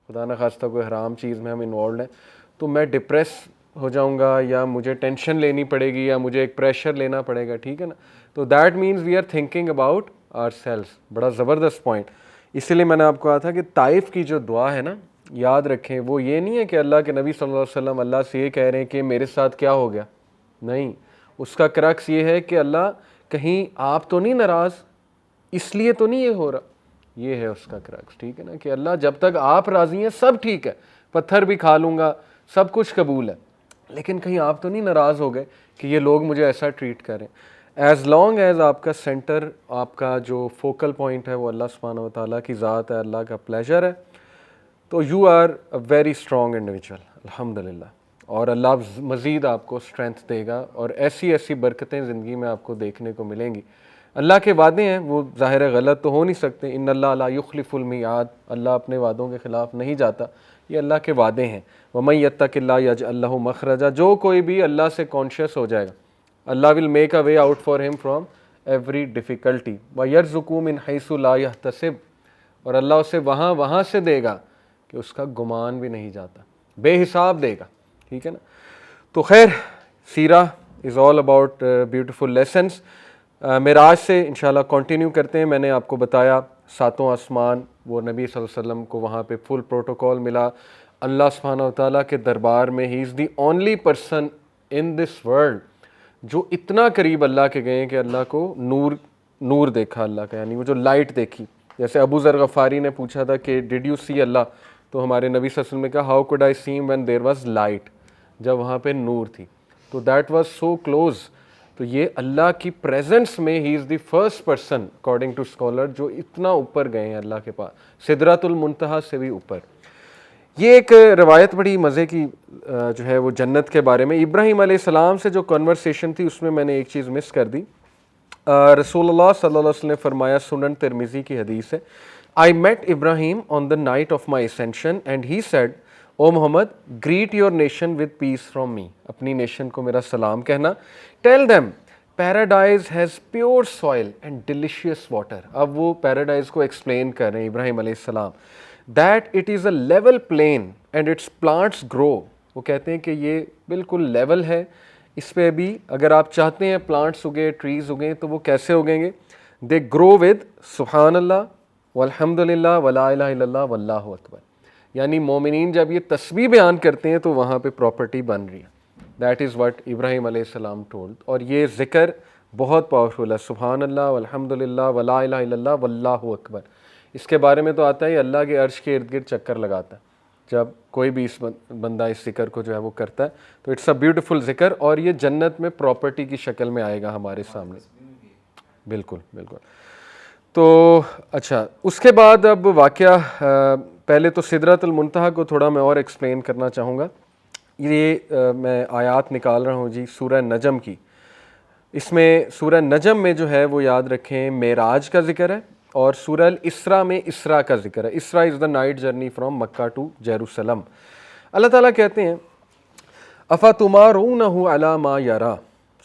خدا نہ خواستہ کوئی حرام چیز میں ہم انوالوڈ ہیں تو میں ڈپریس ہو جاؤں گا یا مجھے ٹینشن لینی پڑے گی یا مجھے ایک پریشر لینا پڑے گا, ٹھیک ہے نا. تو that means we are thinking about our sales. بڑا زبردست پوائنٹ. اسی لیے میں نے آپ کو کہا تھا کہ طائف کی جو دعا ہے نا, یاد رکھیں وہ یہ نہیں ہے کہ اللہ کے نبی صلی اللہ علیہ وسلم اللہ سے یہ کہہ رہے ہیں کہ میرے ساتھ کیا ہو گیا, نہیں. اس کا کرکس یہ ہے کہ اللہ کہیں آپ تو نہیں ناراض, اس لیے تو نہیں یہ ہو رہا. یہ ہے اس کا کرکس, ٹھیک ہے نا, کہ اللہ جب تک آپ راضی ہیں سب ٹھیک ہے, پتھر بھی کھا لوں گا, سب کچھ قبول ہے, لیکن کہیں آپ تو نہیں ناراض ہو گئے کہ یہ لوگ مجھے ایسا ٹریٹ کریں. ایز لانگ ایز آپ کا سینٹر, آپ کا جو فوکل پوائنٹ ہے وہ اللہ سبحانہ و تعالیٰ کی ذات ہے, اللہ کا پلیجر ہے, تو you are a very strong individual الحمدللہ. اور اللہ مزید آپ کو اسٹرینتھ دے گا اور ایسی ایسی برکتیں زندگی میں آپ کو دیکھنے کو ملیں گی. اللہ کے وعدے ہیں, وہ ظاہر غلط تو ہو نہیں سکتے. ان اللہ لا یخلف المیعاد, اللہ اپنے وعدوں کے خلاف نہیں جاتا, یہ اللہ کے وعدے ہیں. وَمَن يَتَّقِ اللَّهَ يَجْعَل لَّهُ مَخْرَجًا, جو کوئی بھی اللہ سے کانشیس ہو جائے گا, اللہ will make a way out for him from every difficulty. وَيَرْزُقُهُ مِنْ حَيْثُ لَا يَحْتَسِبُ, اور اللہ اسے وہاں سے دے گا کہ اس کا گمان بھی نہیں جاتا, بے حساب دے گا, ٹھیک ہے نا. تو خیر, سیرہ از آل اباؤٹ بیوٹیفل لیسنس. معراج سے انشاءاللہ کنٹینیو کرتے ہیں. میں نے آپ کو بتایا 7 آسمان, وہ نبی صلی اللہ علیہ وسلم کو وہاں پہ فل پروٹوکول ملا. اللہ سبحانہ و تعالیٰ کے دربار میں he is the only person in this world جو اتنا قریب اللہ کے گئے کہ اللہ کو نور دیکھا اللہ کا, یعنی وہ جو لائٹ دیکھی. جیسے ابو ذر غفاری نے پوچھا تھا کہ ڈیڈ یو سی اللہ, تو ہمارے نبی صلی اللہ علیہ وسلم نے کہا ہاؤ کوڈ آئی سی ہم وین دیر واز لائٹ, جب وہاں پہ نور تھی. تو دیٹ واز سو کلوز. تو یہ اللہ کی پریزنس میں he is the first person according to scholar جو اتنا اوپر گئے ہیں اللہ کے پاس, سدرۃ المنتہا سے بھی اوپر. یہ ایک روایت بڑی مزے کی جو ہے وہ جنت کے بارے میں. ابراہیم علیہ السلام سے جو کنورسیشن تھی اس میں نے ایک چیز مس کر دی. رسول اللہ صلی اللہ علیہ وسلم نے فرمایا, سنن ترمذی کی حدیث ہے, I met Ibrahim on the night of my ascension and he said, O Muhammad, greet your nation with peace from me. اپنی نیشن کو میرا سلام کہنا. Tell them, paradise has pure soil and delicious water. اب وہ paradise کو explain کر رہے ہیں ابراہیم علیہ السلام. That it is a level plain and its plants grow. وہ کہتے ہیں کہ یہ بالکل لیول ہے, اس پہ بھی اگر آپ چاہتے ہیں پلانٹس اگے, ٹریز اگیں, تو وہ کیسے اگیں گے؟ They grow with سبحان اللہ والحمدللہ ولا الہ الا اللہ واللہ اکبر. یعنی مومنین جب یہ تسبیح بیان کرتے ہیں تو وہاں پہ پراپرٹی بن رہی ہے. دیٹ از واٹ ابراہیم علیہ السلام ٹولڈ. اور یہ ذکر بہت پاورفل ہے, سبحان اللہ والحمدللہ ولا الہ الا اللہ واللہ اکبر. اس کے بارے میں تو آتا ہے اللہ کے عرش کے ارد گرد چکر لگاتا ہے جب کوئی بھی اس بندہ اس ذکر کو جو ہے وہ کرتا ہے. تو اٹس اے بیوٹیفل ذکر, اور یہ جنت میں پراپرٹی کی شکل میں آئے گا ہمارے سامنے. بالکل بالکل. تو اچھا, اس کے بعد اب واقعہ, پہلے تو سدرۃ المنتہا کو تھوڑا میں اور ایکسپلین کرنا چاہوں گا. یہ میں آیات نکال رہا ہوں جی سورہ نجم کی. اس میں سورہ نجم میں جو ہے وہ یاد رکھیں معراج کا ذکر ہے, اور سورہ الاسراء میں اسراء کا ذکر ہے. اسراء is the night journey from Mecca to Jerusalem. اللہ تعالیٰ کہتے ہیں اَفَتُمَارُونَهُ عَلَى مَا يَرَى,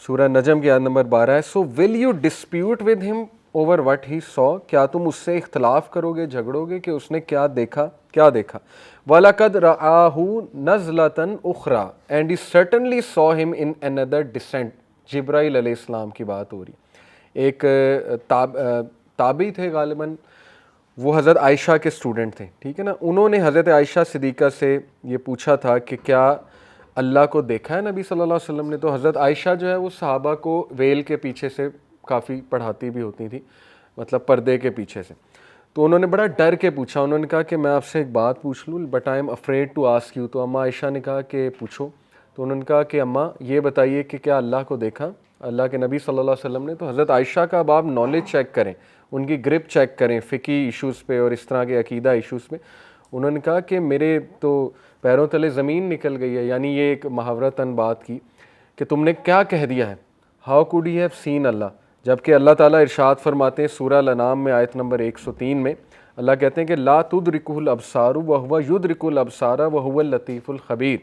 سورہ نجم کی آیت نمبر 12 ہے. So will you dispute with him over what he saw, کیا تم اس سے اختلاف کرو گے, جھگڑو گے کہ اس نے کیا دیکھا. وَلَقَدْ رَآهُ نَزْلَةً أُخْرَى and he certainly saw him in another descent. جبرائیل علیہ السلام کی بات ہو رہی. ایک تابعی تھے غالباً, وہ حضرت عائشہ کے اسٹوڈنٹ تھے, ٹھیک ہے نا. انہوں نے حضرت عائشہ صدیقہ سے یہ پوچھا تھا کہ کیا اللہ کو دیکھا ہے نبی صلی اللہ علیہ وسلم نے. تو حضرت عائشہ جو ہے وہ صحابہ کو ویل کے پیچھے سے کافی پڑھاتی بھی ہوتی تھی, مطلب پردے کے پیچھے سے. تو انہوں نے بڑا ڈر کے پوچھا, انہوں نے کہا کہ میں آپ سے ایک بات پوچھ لوں, but I am afraid to ask you. تو اماں عائشہ نے کہا کہ پوچھو. تو انہوں نے کہا کہ اماں یہ بتائیے کہ کیا اللہ کو دیکھا اللہ کے نبی صلی اللہ علیہ وسلم نے. تو حضرت عائشہ کا اب آپ نالج چیک کریں, ان کی گرپ چیک کریں فقہی ایشوز پہ اور اس طرح کے عقیدہ ایشوز پہ. انہوں نے کہا کہ میرے تو پیروں تلے زمین نکل گئی ہے, یعنی یہ ایک محاورتاً بات کی کہ تم نے کیا کہہ دیا ہے, how could he have seen Allah. جبکہ اللہ تعالیٰ ارشاد فرماتے ہیں سورہ الانعام میں آیت نمبر 103 میں, اللہ کہتے ہیں کہ لا تدرکہ الابصار وہو یدرک الابصار وہو اللطیف الخبیر.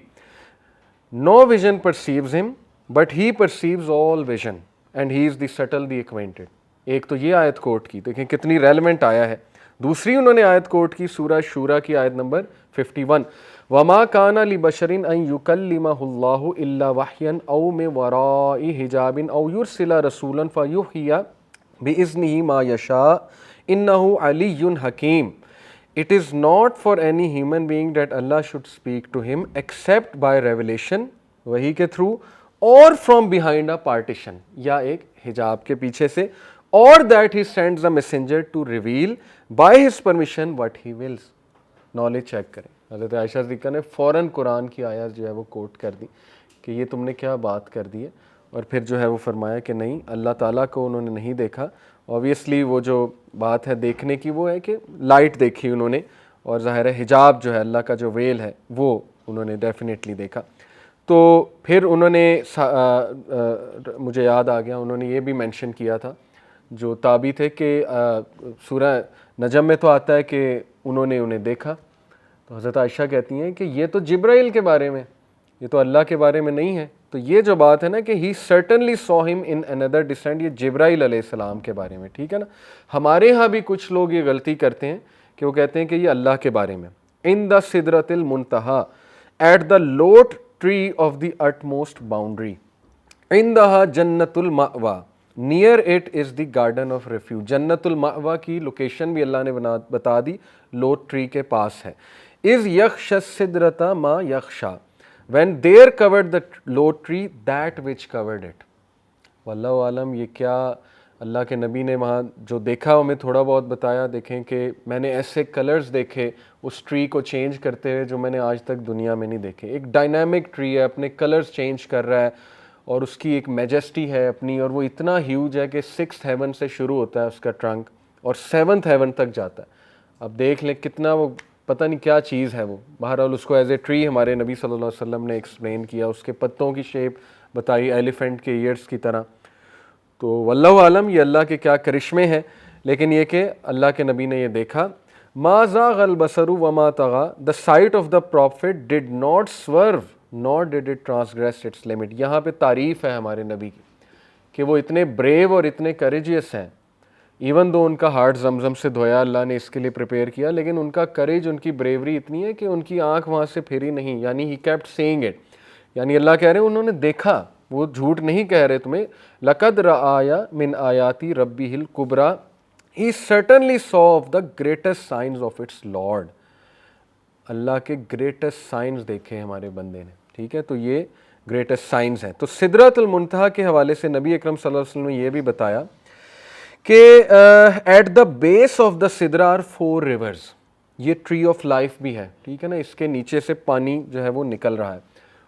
No vision perceives him, but he perceives all vision and he is the subtle, the acquainted. ایک تو یہ آیت کوٹ کی, دیکھیں کتنی ریلیونٹ آیا ہے. دوسری انہوں نے آیت کوٹ کی سورہ شورا کی آیت نمبر 51، وَمَا كَانَ لِبَشَرٍ أَن يُكَلِّمَهُ اللَّهُ إِلَّا وَحْيًا أَوْ مِن وَرَاءِ حِجَابٍ أَوْ يُرْسِلَ رَسُولًا فَيُوحِيَ بِإِذْنِهِ مَا يَشَاءُ إِنَّهُ عَلِيٌّ حَكِيمٌ. It is not for any human being that Allah should speak to him except by revelation, وحی کے تھرو، اور from behind a partition، یا ایک حجاب کے پیچھے سے، or that he sends a messenger to reveal by his permission what he wills. Knowledge check کریں. حضرت عائشہ صدیقہ نے فوراً قرآن کی آیات جو ہے وہ کوٹ کر دی کہ یہ تم نے کیا بات کر دی ہے، اور پھر جو ہے وہ فرمایا کہ نہیں، اللہ تعالیٰ کو انہوں نے نہیں دیکھا. اوبیسلی وہ جو بات ہے دیکھنے کی وہ ہے کہ لائٹ دیکھی انہوں نے، اور ظاہر ہے حجاب جو ہے اللہ کا جو ویل ہے وہ انہوں نے ڈیفینیٹلی دیکھا. تو پھر انہوں نے مجھے یاد آ گیا، انہوں نے یہ بھی مینشن کیا تھا جو تابعی تھے کہ سورہ نجم میں تو آتا ہے کہ انہوں نے انہیں دیکھا. تو حضرت عائشہ کہتی ہیں کہ یہ تو جبرائیل کے بارے میں، یہ تو اللہ کے بارے میں نہیں ہے. تو یہ جو بات ہے نا کہ ہی certainly saw him in another descent، یہ جبرائیل علیہ السلام کے بارے میں، ٹھیک ہے نا. ہمارے ہاں بھی کچھ لوگ یہ غلطی کرتے ہیں کہ وہ کہتے ہیں کہ یہ اللہ کے بارے میں. ان دا سدرۃ المنتہا، at the lote tree of the utmost boundary، عندہا جنت المأویٰ، near it is the garden of refuge. جنت المأویٰ کی لوکیشن بھی اللہ نے بتا دی، لوٹ ٹری کے پاس ہے. از یخشى السدرۃ ما یخشیٰ، when there covered the low tree that which covered it. واللہ عالم یہ کیا اللہ کے نبی نے وہاں جو دیکھا ہمیں تھوڑا بہت بتایا. دیکھیں کہ میں نے ایسے کلرز دیکھے اس ٹری کو چینج کرتے ہوئے جو میں نے آج تک دنیا میں نہیں دیکھے. ایک ڈائنامک ٹری ہے، اپنے کلرز چینج کر رہا ہے، اور اس کی ایک میجسٹی ہے اپنی، اور وہ اتنا ہیوج ہے کہ 6th ہیون سے شروع ہوتا ہے اس کا ٹرنک اور 7th ہیون تک جاتا ہے. اب دیکھ لیں کتنا وہ پتہ نہیں کیا چیز ہے وہ. بہرحال اس کو ایز اے ٹری ہمارے نبی صلی اللہ علیہ وسلم نے ایکسپلین کیا، اس کے پتوں کی شیپ بتائی ایلیفنٹ کے ایئرس کی طرح. تو واللہ عالم یہ اللہ کے کیا کرشمے ہیں، لیکن یہ کہ اللہ کے نبی نے یہ دیکھا. ما زاغ البصر وما طغى، the sight of the prophet did not swerve nor did it transgress its limit. یہاں پہ تعریف ہے ہمارے نبی کی کہ وہ اتنے بریو اور اتنے کریجیس ہیں. ایون دو ان کا ہارٹ زمزم سے دھویا اللہ نے اس کے لیے پریپیئر کیا، لیکن ان کا کریج، ان کی بریوری اتنی ہے کہ ان کی آنکھ وہاں سے پھری نہیں. یعنی ہی کیپٹ سیئنگ اٹ، یعنی اللہ کہہ رہے ہیں انہوں نے دیکھا، وہ جھوٹ نہیں کہہ رہے تمہیں. لقد رآی من آیاتی ربہ الکبریٰ، he certainly saw of the greatest signs of its Lord. اللہ کے گریٹسٹ سائنز دیکھے ہمارے بندے نے، ٹھیک ہے. تو یہ گریٹسٹ سائنز ہیں. تو سدرۃ المنتہا کے حوالے سے نبی اکرم صلی اللہ علیہ وسلم نے یہ بھی بتایا کہ at the base of the Sidra are 4 rivers. یہ ٹری آف لائف بھی ہے، ٹھیک ہے نا. اس کے نیچے سے پانی جو ہے وہ نکل رہا ہے.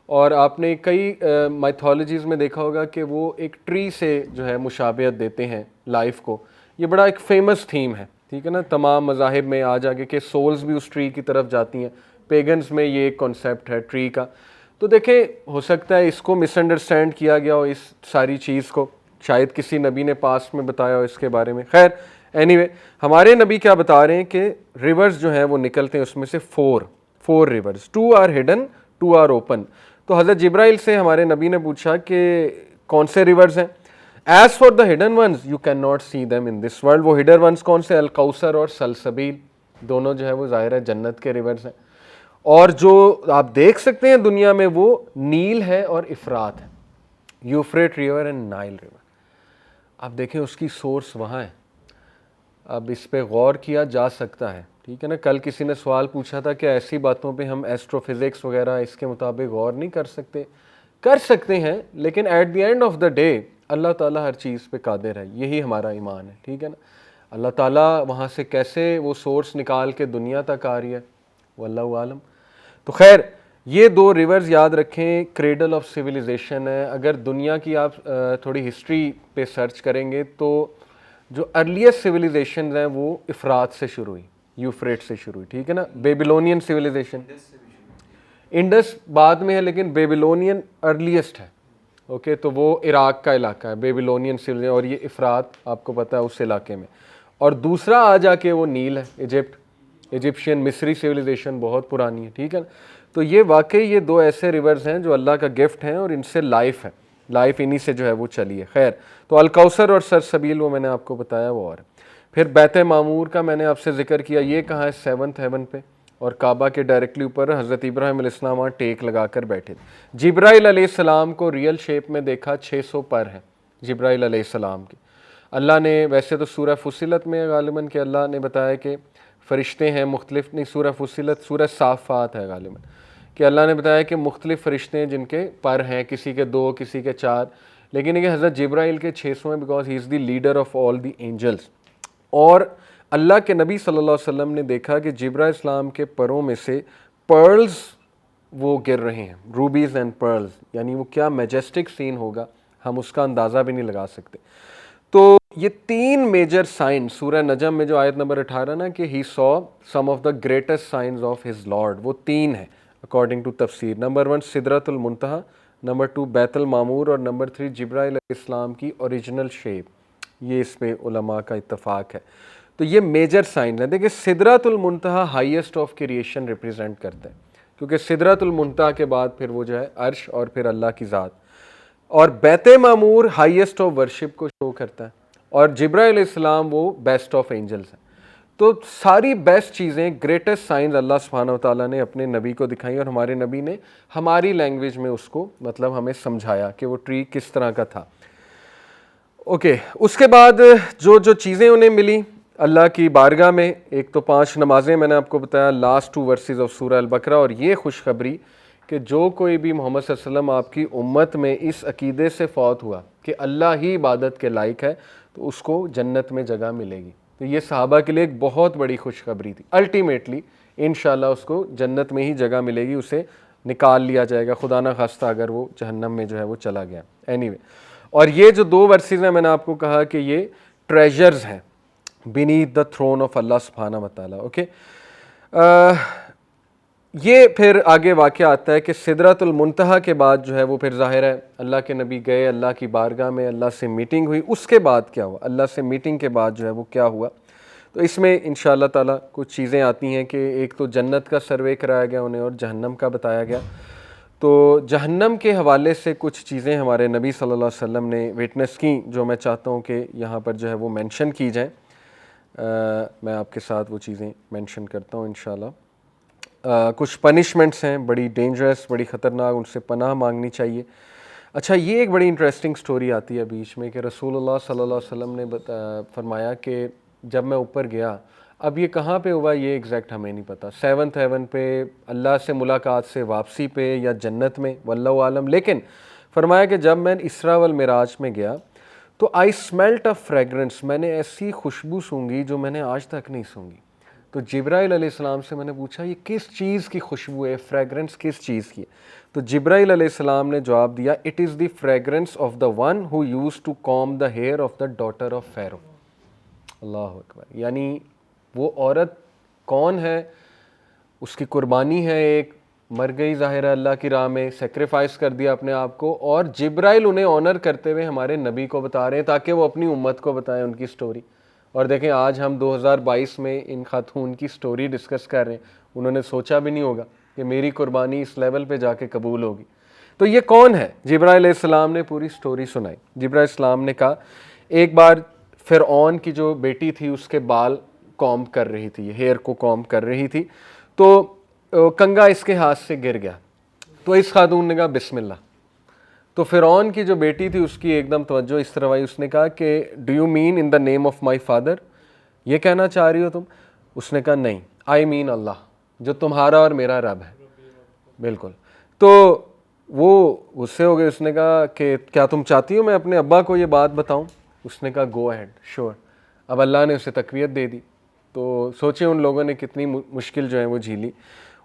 اور آپ نے کئی مائتھولوجیز میں دیکھا ہوگا کہ وہ ایک ٹری سے جو ہے مشابہت دیتے ہیں لائف کو. یہ بڑا ایک فیمس تھیم ہے، ٹھیک ہے نا. تمام مذاہب میں آ جا کے سولز بھی اس ٹری کی طرف جاتی ہیں. پیگنز میں یہ ایک کانسیپٹ ہے ٹری کا. تو دیکھیں ہو سکتا ہے اس کو مس انڈرسٹینڈ کیا گیا ہو، اس ساری چیز کو شاید کسی نبی نے پاسٹ میں بتایا ہو اس کے بارے میں. خیر اینی وے ہمارے نبی کیا بتا رہے ہیں کہ ریورز جو ہیں وہ نکلتے ہیں، اس میں سے 4 rivers. 2 are hidden 2 are open. تو حضرت جبرائیل سے ہمارے نبی نے پوچھا کہ کون سے ریورز ہیں. As far the hidden ones you can not see them in this world. وہ ہڈن ونز کون سے؟ الکوثر اور سلسبیل، دونوں جو ہے وہ ظاہر ہے جنت کے ریورز ہیں. اور جو آپ دیکھ سکتے ہیں دنیا میں وہ نیل ہے اور افرات ہے، یوفریٹ ریور اینڈ نائل ریور. آپ دیکھیں اس کی سورس وہاں ہے. اب اس پہ غور کیا جا سکتا ہے، ٹھیک ہے نا. کل کسی نے سوال پوچھا تھا کہ ایسی باتوں پہ ہم ایسٹرو فزکس وغیرہ اس کے مطابق غور نہیں کر سکتے. کر سکتے ہیں، لیکن at the end of the day اللہ تعالیٰ ہر چیز پہ قادر ہے. یہی ہمارا ایمان ہے، ٹھیک ہے نا. اللہ تعالیٰ وہاں سے کیسے وہ سورس نکال کے دنیا تک آ رہی ہے، واللہ عالم. تو خیر یہ 2 ریورز یاد رکھیں، کریڈل آف سویلائزیشن ہے. اگر دنیا کی آپ تھوڑی ہسٹری پہ سرچ کریں گے تو جو ارلیسٹ سویلائزیشنز ہیں وہ افرات سے شروع ہوئی، یوفریٹ سے شروع ہوئی، ٹھیک ہے نا. بیبلونین سویلائزیشن، انڈس بعد میں ہے لیکن بیبلونین ارلیسٹ ہے. اوکے تو وہ عراق کا علاقہ ہے بیبلونین سویلائزیشن، اور یہ افرات آپ کو پتہ ہے اس علاقے میں. اور دوسرا آ جا کے وہ نیل ہے، ایجپٹ، ایجپشین مصری سویلائزیشن بہت پرانی ہے، ٹھیک ہے نا. تو یہ واقعی یہ 2 ایسے ریورز ہیں جو اللہ کا گفٹ ہیں، اور ان سے لائف ہے، لائف انہی سے جو ہے وہ چلی ہے. خیر تو الکوثر اور سرسبیل وہ میں نے آپ کو بتایا وہ. اور پھر بیت معمور کا میں نے آپ سے ذکر کیا، یہ کہاں ہے؟ 7th ہیون پہ، اور کعبہ کے ڈائریکٹلی اوپر حضرت ابراہیم علیہ السلام وہاں ٹیک لگا کر بیٹھے تھے۔ جبرائیل علیہ السلام کو ریئل شیپ میں دیکھا 600 پر ہیں جبرائیل علیہ السلام کی۔ اللہ نے ویسے تو سورہ فصلت میں غالباً کہ اللہ نے بتایا کہ فرشتے ہیں مختلف، نہیں سورہ فصلت سورہ صافات ہے غالباً کہ اللہ نے بتایا کہ مختلف فرشتے ہیں جن کے پر ہیں، کسی کے 2 کسی کے 4، لیکن یہ حضرت جبرائیل کے 600 ہیں because he is the leader of all the angels. اور اللہ کے نبی صلی اللہ علیہ وسلم نے دیکھا کہ جبرائیل السلام کے پروں میں سے پرلز وہ گر رہے ہیں، روبیز اینڈ پرلز، یعنی وہ کیا میجسٹک سین ہوگا، ہم اس کا اندازہ بھی نہیں لگا سکتے۔ تو یہ 3 میجر سائن سورہ نجم میں جو آیت نمبر 18 نا کہ he saw some of the greatest signs of his Lord, وہ 3 ہیں اکارڈنگ ٹو تفسیر۔ نمبر 1 سدرۃ المنتہا، نمبر 2 بیت المعمور، اور نمبر 3 جبرائیل علیہ السلام کی اوریجنل شیپ۔ یہ اس پہ علماء کا اتفاق ہے۔ تو یہ میجر سائنز ہیں۔ دیکھیں سدرۃ المنتہا ہائیسٹ آف کریشن ریپریزنٹ کرتا ہے، کیونکہ سدرۃ المنتہا کے بعد پھر وہ جو ہے عرش اور پھر اللہ کی ذات، اور بیت معمور ہائیسٹ آف ورشپ کو شو کرتا ہے، اور جبرائیل علیہ السلام وہ بیسٹ آف اینجلز ہیں۔ تو ساری بیسٹ چیزیں، گریٹسٹ سائنز اللہ سبحانہ و تعالیٰ نے اپنے نبی کو دکھائیں، اور ہمارے نبی نے ہماری لینگویج میں اس کو مطلب ہمیں سمجھایا کہ وہ ٹری کس طرح کا تھا۔ اوکے، اس کے بعد جو چیزیں انہیں ملی اللہ کی بارگاہ میں، ایک تو 5 نمازیں میں نے آپ کو بتایا، لاسٹ 2 ورسز آف سورہ البقرہ، اور یہ خوشخبری کہ جو کوئی بھی محمد صلی اللہ علیہ وسلم آپ کی امت میں اس عقیدے سے فوت ہوا کہ اللہ ہی عبادت کے لائق ہے تو اس کو جنت میں جگہ ملے گی۔ تو یہ صحابہ کے لیے ایک بہت بڑی خوشخبری تھی۔ الٹیمیٹلی انشاءاللہ اس کو جنت میں ہی جگہ ملے گی، اسے نکال لیا جائے گا خدا نہ خواستہ اگر وہ جہنم میں جو ہے وہ چلا گیا۔ اینی وے، اور یہ جو 2 ورسز ہیں میں نے آپ کو کہا کہ یہ ٹریجرز ہیں بینیتھ دا تھرون آف اللہ سبحانہ و تعالیٰ۔ اوکے، یہ پھر آگے واقعہ آتا ہے کہ سدرۃ المنتہا کے بعد جو ہے وہ پھر ظاہر ہے اللہ کے نبی گئے اللہ کی بارگاہ میں، اللہ سے میٹنگ ہوئی۔ اس کے بعد کیا ہوا؟ اللہ سے میٹنگ کے بعد جو ہے وہ کیا ہوا؟ تو اس میں انشاءاللہ تعالیٰ کچھ چیزیں آتی ہیں کہ ایک تو جنت کا سروے کرایا گیا انہیں، اور جہنم کا بتایا گیا۔ تو جہنم کے حوالے سے کچھ چیزیں ہمارے نبی صلی اللہ علیہ وسلم نے وٹنس کی، جو میں چاہتا ہوں کہ یہاں پر جو ہے وہ مینشن کی جائیں۔ میں آپ کے ساتھ وہ چیزیں مینشن کرتا ہوں انشاءاللہ۔ کچھ پنشمنٹس ہیں بڑی ڈینجرس، بڑی خطرناک، ان سے پناہ مانگنی چاہیے۔ اچھا، یہ ایک بڑی انٹرسٹنگ سٹوری آتی ہے بیچ میں کہ رسول اللہ صلی اللہ علیہ وسلم نے فرمایا کہ جب میں اوپر گیا، اب یہ کہاں پہ ہوا یہ ایگزیکٹ ہمیں نہیں پتہ، 7th ہیون پہ، اللہ سے ملاقات سے واپسی پہ، یا جنت میں، واللہ عالم۔ لیکن فرمایا کہ جب میں اسراء والمعراج میں گیا تو آئی اسمیلٹ اے فریگرنس، میں نے ایسی خوشبو سونگھی جو میں نے آج تک نہیں سونگھی۔ تو جبرائیل علیہ السلام سے میں نے پوچھا یہ کس چیز کی خوشبو ہے، فریگرنس کس چیز کی ہے؟ تو جبرائیل علیہ السلام نے جواب دیا it is the fragrance of the one who used to comb the hair of the daughter of Pharaoh. اللہ اکبر، یعنی وہ عورت کون ہے؟ اس کی قربانی ہے، ایک مر گئی ظاہر ہے اللہ کی راہ میں، سیکریفائس کر دیا اپنے آپ کو، اور جبرائیل انہیں آنر کرتے ہوئے ہمارے نبی کو بتا رہے ہیں تاکہ وہ اپنی امت کو بتائیں ان کی سٹوری۔ اور دیکھیں آج ہم 2022 میں ان خاتون کی سٹوری ڈسکس کر رہے ہیں، انہوں نے سوچا بھی نہیں ہوگا کہ میری قربانی اس لیول پہ جا کے قبول ہوگی۔ تو یہ کون ہے؟ جبرائیل علیہ السلام نے پوری سٹوری سنائی۔ جبرائیل السلام نے کہا ایک بار فرعون کی جو بیٹی تھی اس کے بال کام کر رہی تھی، ہیئر کو کام کر رہی تھی، تو کنگا اس کے ہاتھ سے گر گیا، تو اس خاتون نے کہا بسم اللہ۔ تو فرعون کی جو بیٹی تھی اس کی ایک دم توجہ اس طرح آئی، اس نے کہا کہ do you mean in the name of my father, یہ کہنا چاہ رہی ہو تم؟ اس نے کہا نہیں، آئی مین اللہ، جو تمہارا اور میرا رب ہے۔ بالکل۔ تو وہ غصے ہو گئے، اس نے کہا کہ کیا تم چاہتی ہو میں اپنے ابا کو یہ بات بتاؤں؟ اس نے کہا گو اہیڈ، شور۔ اب اللہ نے اسے تقویت دے دی۔ تو سوچیں ان لوگوں نے کتنی مشکل جو ہے وہ جھیلی۔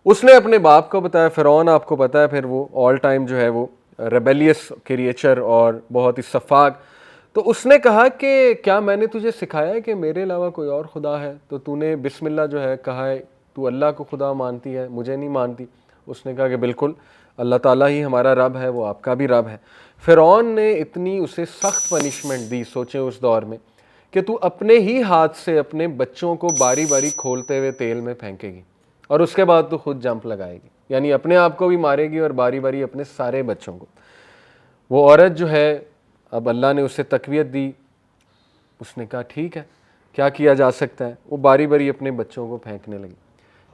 اس نے اپنے باپ کو بتایا، فرعون آپ کو پتہ ہے پھر وہ آل ٹائم جو ہے وہ ریبیلیس کریچر اور بہت ہی سفاک۔ تو اس نے کہا کہ کیا میں نے تجھے سکھایا ہے کہ میرے علاوہ کوئی اور خدا ہے؟ تو تو نے بسم اللہ جو ہے کہا ہے، تو اللہ کو خدا مانتی ہے، مجھے نہیں مانتی۔ اس نے کہا کہ بالکل اللہ تعالیٰ ہی ہمارا رب ہے، وہ آپ کا بھی رب ہے۔ فرعون نے اتنی اسے سخت پنشمنٹ دی، سوچیں اس دور میں، کہ تو اپنے ہی ہاتھ سے اپنے بچوں کو باری باری کھولتے ہوئے تیل میں پھینکے گی، اور اس کے بعد تو خود جمپ لگائے گی، یعنی اپنے آپ کو بھی مارے گی اور باری باری اپنے سارے بچوں کو۔ وہ عورت جو ہے، اب اللہ نے اسے تقویت دی، اس نے کہا ٹھیک ہے، کیا کیا جا سکتا ہے؟ وہ باری باری اپنے بچوں کو پھینکنے لگی.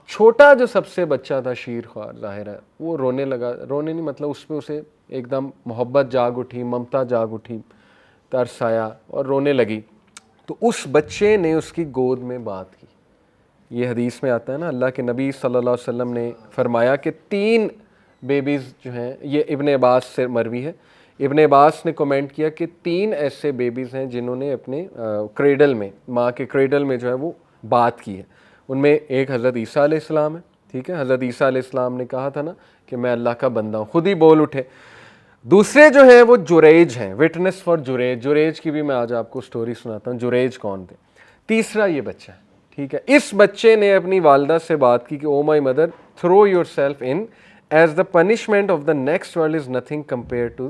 چھوٹا جو سب سے بچہ تھا شیر خوار ظاہر ہے وہ رونے لگا. رونے نہیں مطلب اس پہ اسے ایک دم محبت جاگ اٹھی, ممتا جاگ اٹھی, ترس آیا اور رونے لگی. تو اس بچے نے اس کی گود میں بات کی. یہ حدیث میں آتا ہے نا, اللہ کے نبی صلی اللہ علیہ وسلم نے فرمایا کہ 3 بیبیز جو ہیں, یہ ابن عباس سے مروی ہے, ابن عباس نے کمنٹ کیا کہ 3 ایسے بیبیز ہیں جنہوں نے اپنے کریڈل میں, ماں کے کریڈل میں جو ہے وہ بات کی ہے. ان میں ایک حضرت عیسیٰ علیہ السلام ہے, ٹھیک ہے, حضرت عیسیٰ علیہ السلام نے کہا تھا نا کہ میں اللہ کا بندہ ہوں, خود ہی بول اٹھے. دوسرے جو ہیں وہ جریج ہیں, وٹنس فار جریج. جریج کی بھی میں آج آپ کو سٹوری سناتا ہوں, جریج کون تھے. تیسرا یہ بچہ ہے, ٹھیک ہے. اس بچے نے اپنی والدہ سے بات کی کہ O my mother, throw yourself in as the punishment of the next world is nothing compared to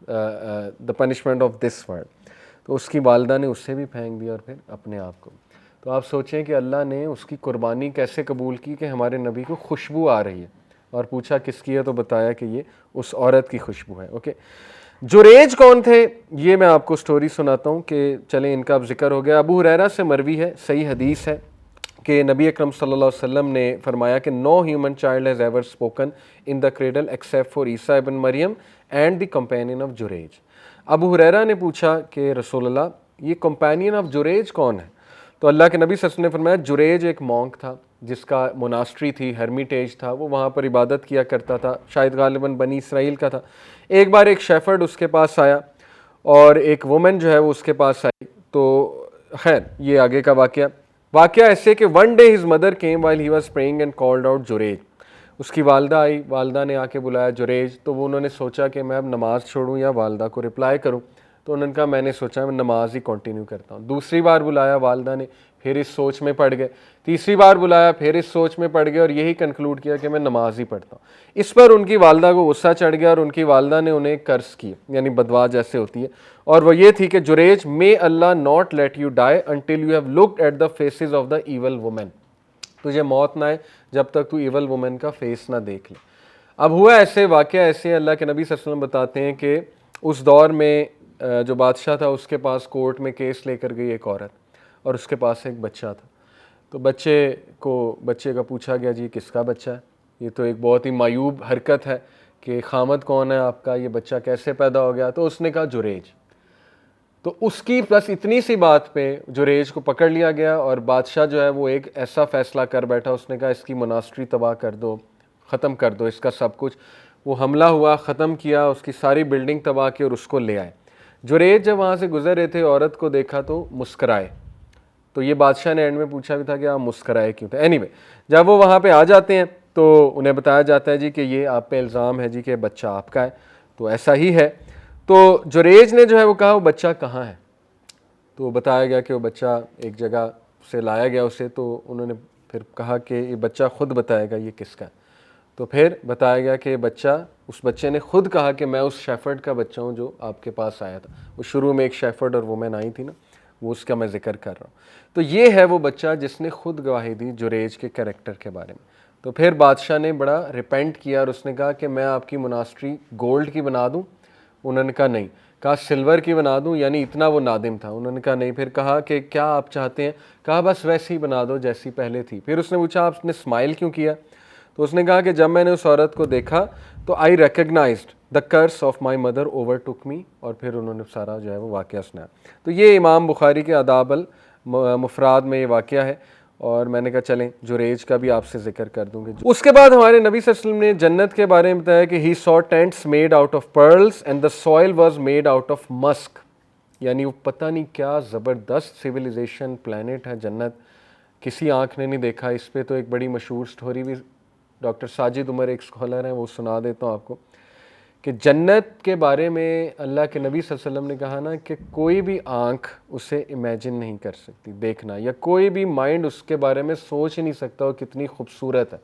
the punishment of this world. تو اس کی والدہ نے اس سے بھی پھینک دیا اور پھر اپنے آپ کو. تو آپ سوچیں کہ اللہ نے اس کی قربانی کیسے قبول کی کہ ہمارے نبی کو خوشبو آ رہی ہے, اور پوچھا کس کی ہے تو بتایا کہ یہ اس عورت کی خوشبو ہے. اوکے, جریج کون تھے یہ میں آپ کو سٹوری سناتا ہوں کہ چلیں ان کا اب ذکر ہو گیا. ابو ہریرہ سے مروی ہے, صحیح حدیث ہے کہ نبی اکرم صلی اللہ علیہ وسلم نے فرمایا کہ no human child has ever spoken in the cradle except for عیسیٰ ابن مریم and the companion of جریج. ابو ہریرہ نے پوچھا کہ رسول اللہ یہ companion of جریج کون ہے؟ تو اللہ کے نبی صلی اللہ علیہ وسلم نے فرمایا جریج ایک مونک تھا جس کا موناسٹری تھی, ہرمیٹیج تھا, وہ وہاں پر عبادت کیا کرتا تھا, شاید غالباً بنی اسرائیل کا تھا. ایک بار ایک شیفرڈ اس کے پاس آیا اور ایک وومن جو ہے وہ اس کے پاس آئی. تو خیر یہ آگے کا واقعہ ایسے کہ one day his mother came while he was praying and called out Jurayj. اس کی والدہ آئی, والدہ نے آ کے بلایا جریج. تو وہ انہوں نے سوچا کہ میں اب نماز چھوڑوں یا والدہ کو رپلائی کروں, تو انہوں نے کہا میں نے سوچا میں نماز ہی کنٹینیو کرتا ہوں. دوسری بار بلایا والدہ نے, پھر اس سوچ میں پڑ گئے. تیسری بار بلایا, پھر اس سوچ میں پڑ گئے اور یہی کنکلوڈ کیا کہ میں نماز ہی پڑھتا ہوں. اس پر ان کی والدہ کو غصہ چڑھ گیا اور ان کی والدہ نے انہیں کرس کی, یعنی بدوا جیسے ہوتی ہے, اور وہ یہ تھی کہ جریج may Allah not let you die until you have looked at the faces of the evil woman. تجھے موت نہ آئے جب تک تو ایول وومن کا فیس نہ دیکھ لے. اب ہوا ایسے, واقعہ ایسے, اللہ کے نبی صلی اللہ علیہ وسلم بتاتے ہیں کہ اس دور میں جو بادشاہ تھا اس کے پاس کورٹ میں کیس لے کر گئی ایک عورت, اور اس کے پاس ایک بچہ تھا. تو بچے کا پوچھا گیا جی کس کا بچہ ہے؟ یہ تو ایک بہت ہی معیوب حرکت ہے کہ خامد کون ہے آپ کا, یہ بچہ کیسے پیدا ہو گیا؟ تو اس نے کہا جریج. تو اس کی بس اتنی سی بات پہ جریج کو پکڑ لیا گیا, اور بادشاہ جو ہے وہ ایک ایسا فیصلہ کر بیٹھا, اس نے کہا اس کی موناسٹری تباہ کر دو, ختم کر دو اس کا سب کچھ. وہ حملہ ہوا, ختم کیا, اس کی ساری بلڈنگ تباہ کی اور اس کو لے آئے. جریج جب وہاں سے گزر رہے تھے عورت کو دیکھا تو مسکرائے. تو یہ بادشاہ نے اینڈ میں پوچھا بھی تھا کہ آپ مسکرائے کیوں تھے. اینی وے جب وہ وہاں پہ آ جاتے ہیں تو انہیں بتایا جاتا ہے جی کہ یہ آپ پہ الزام ہے جی کہ بچہ آپ کا ہے. تو ایسا ہی ہے. تو جریج نے جو ہے وہ کہا وہ بچہ کہاں ہے؟ تو بتایا گیا کہ وہ بچہ ایک جگہ سے لایا گیا اسے. تو انہوں نے پھر کہا کہ یہ بچہ خود بتائے گا یہ کس کا ہے. تو پھر بتایا گیا کہ اس بچے نے خود کہا کہ میں اس شیفرڈ کا بچہ ہوں جو آپ کے پاس آیا تھا. وہ شروع میں ایک شیفرڈ اور وومن آئی تھی نا, وہ اس کا میں ذکر کر رہا ہوں. تو یہ ہے وہ بچہ جس نے خود گواہی دی جریج کے کریکٹر کے بارے میں. تو پھر بادشاہ نے بڑا ریپینٹ کیا اور اس نے کہا کہ میں آپ کی موناسٹری گولڈ کی بنا دوں. انہوں نے کہا نہیں. کہا سلور کی بنا دوں, یعنی اتنا وہ نادم تھا. انہوں نے کہا نہیں. پھر کہا کہ کیا آپ چاہتے ہیں؟ کہا بس ویسی ہی بنا دو جیسی پہلے تھی. پھر اس نے پوچھا آپ نے اسمائل کیوں کیا؟ تو اس نے کہا کہ جب میں نے اس عورت کو دیکھا تو I recognized the curse of my mother overtook me. اور پھر انہوں نے سارا جو ہے وہ واقعہ سنایا. تو یہ امام بخاری کے آداب المفراد میں یہ واقعہ ہے, اور میں نے کہا چلیں جریج کا بھی آپ سے ذکر کر دوں گے. اس کے بعد ہمارے نبی صلی اللہ علیہ وسلم نے جنت کے بارے میں بتایا کہ ہی saw tents made out of pearls and the soil was made out of musk. یعنی وہ پتہ نہیں کیا زبردست سویلائزیشن پلانٹ ہے جنت, کسی آنکھ نے نہیں دیکھا. اس پہ تو ایک بڑی مشہور سٹوری بھی ڈاکٹر ساجد عمر ایک اسکالر ہیں وہ سنا دیتا ہوں آپ کو, کہ جنت کے بارے میں اللہ کے نبی صلی اللہ علیہ وسلم نے کہا نا کہ کوئی بھی آنکھ اسے امیجن نہیں کر سکتی دیکھنا, یا کوئی بھی مائنڈ اس کے بارے میں سوچ نہیں سکتا وہ کتنی خوبصورت ہے.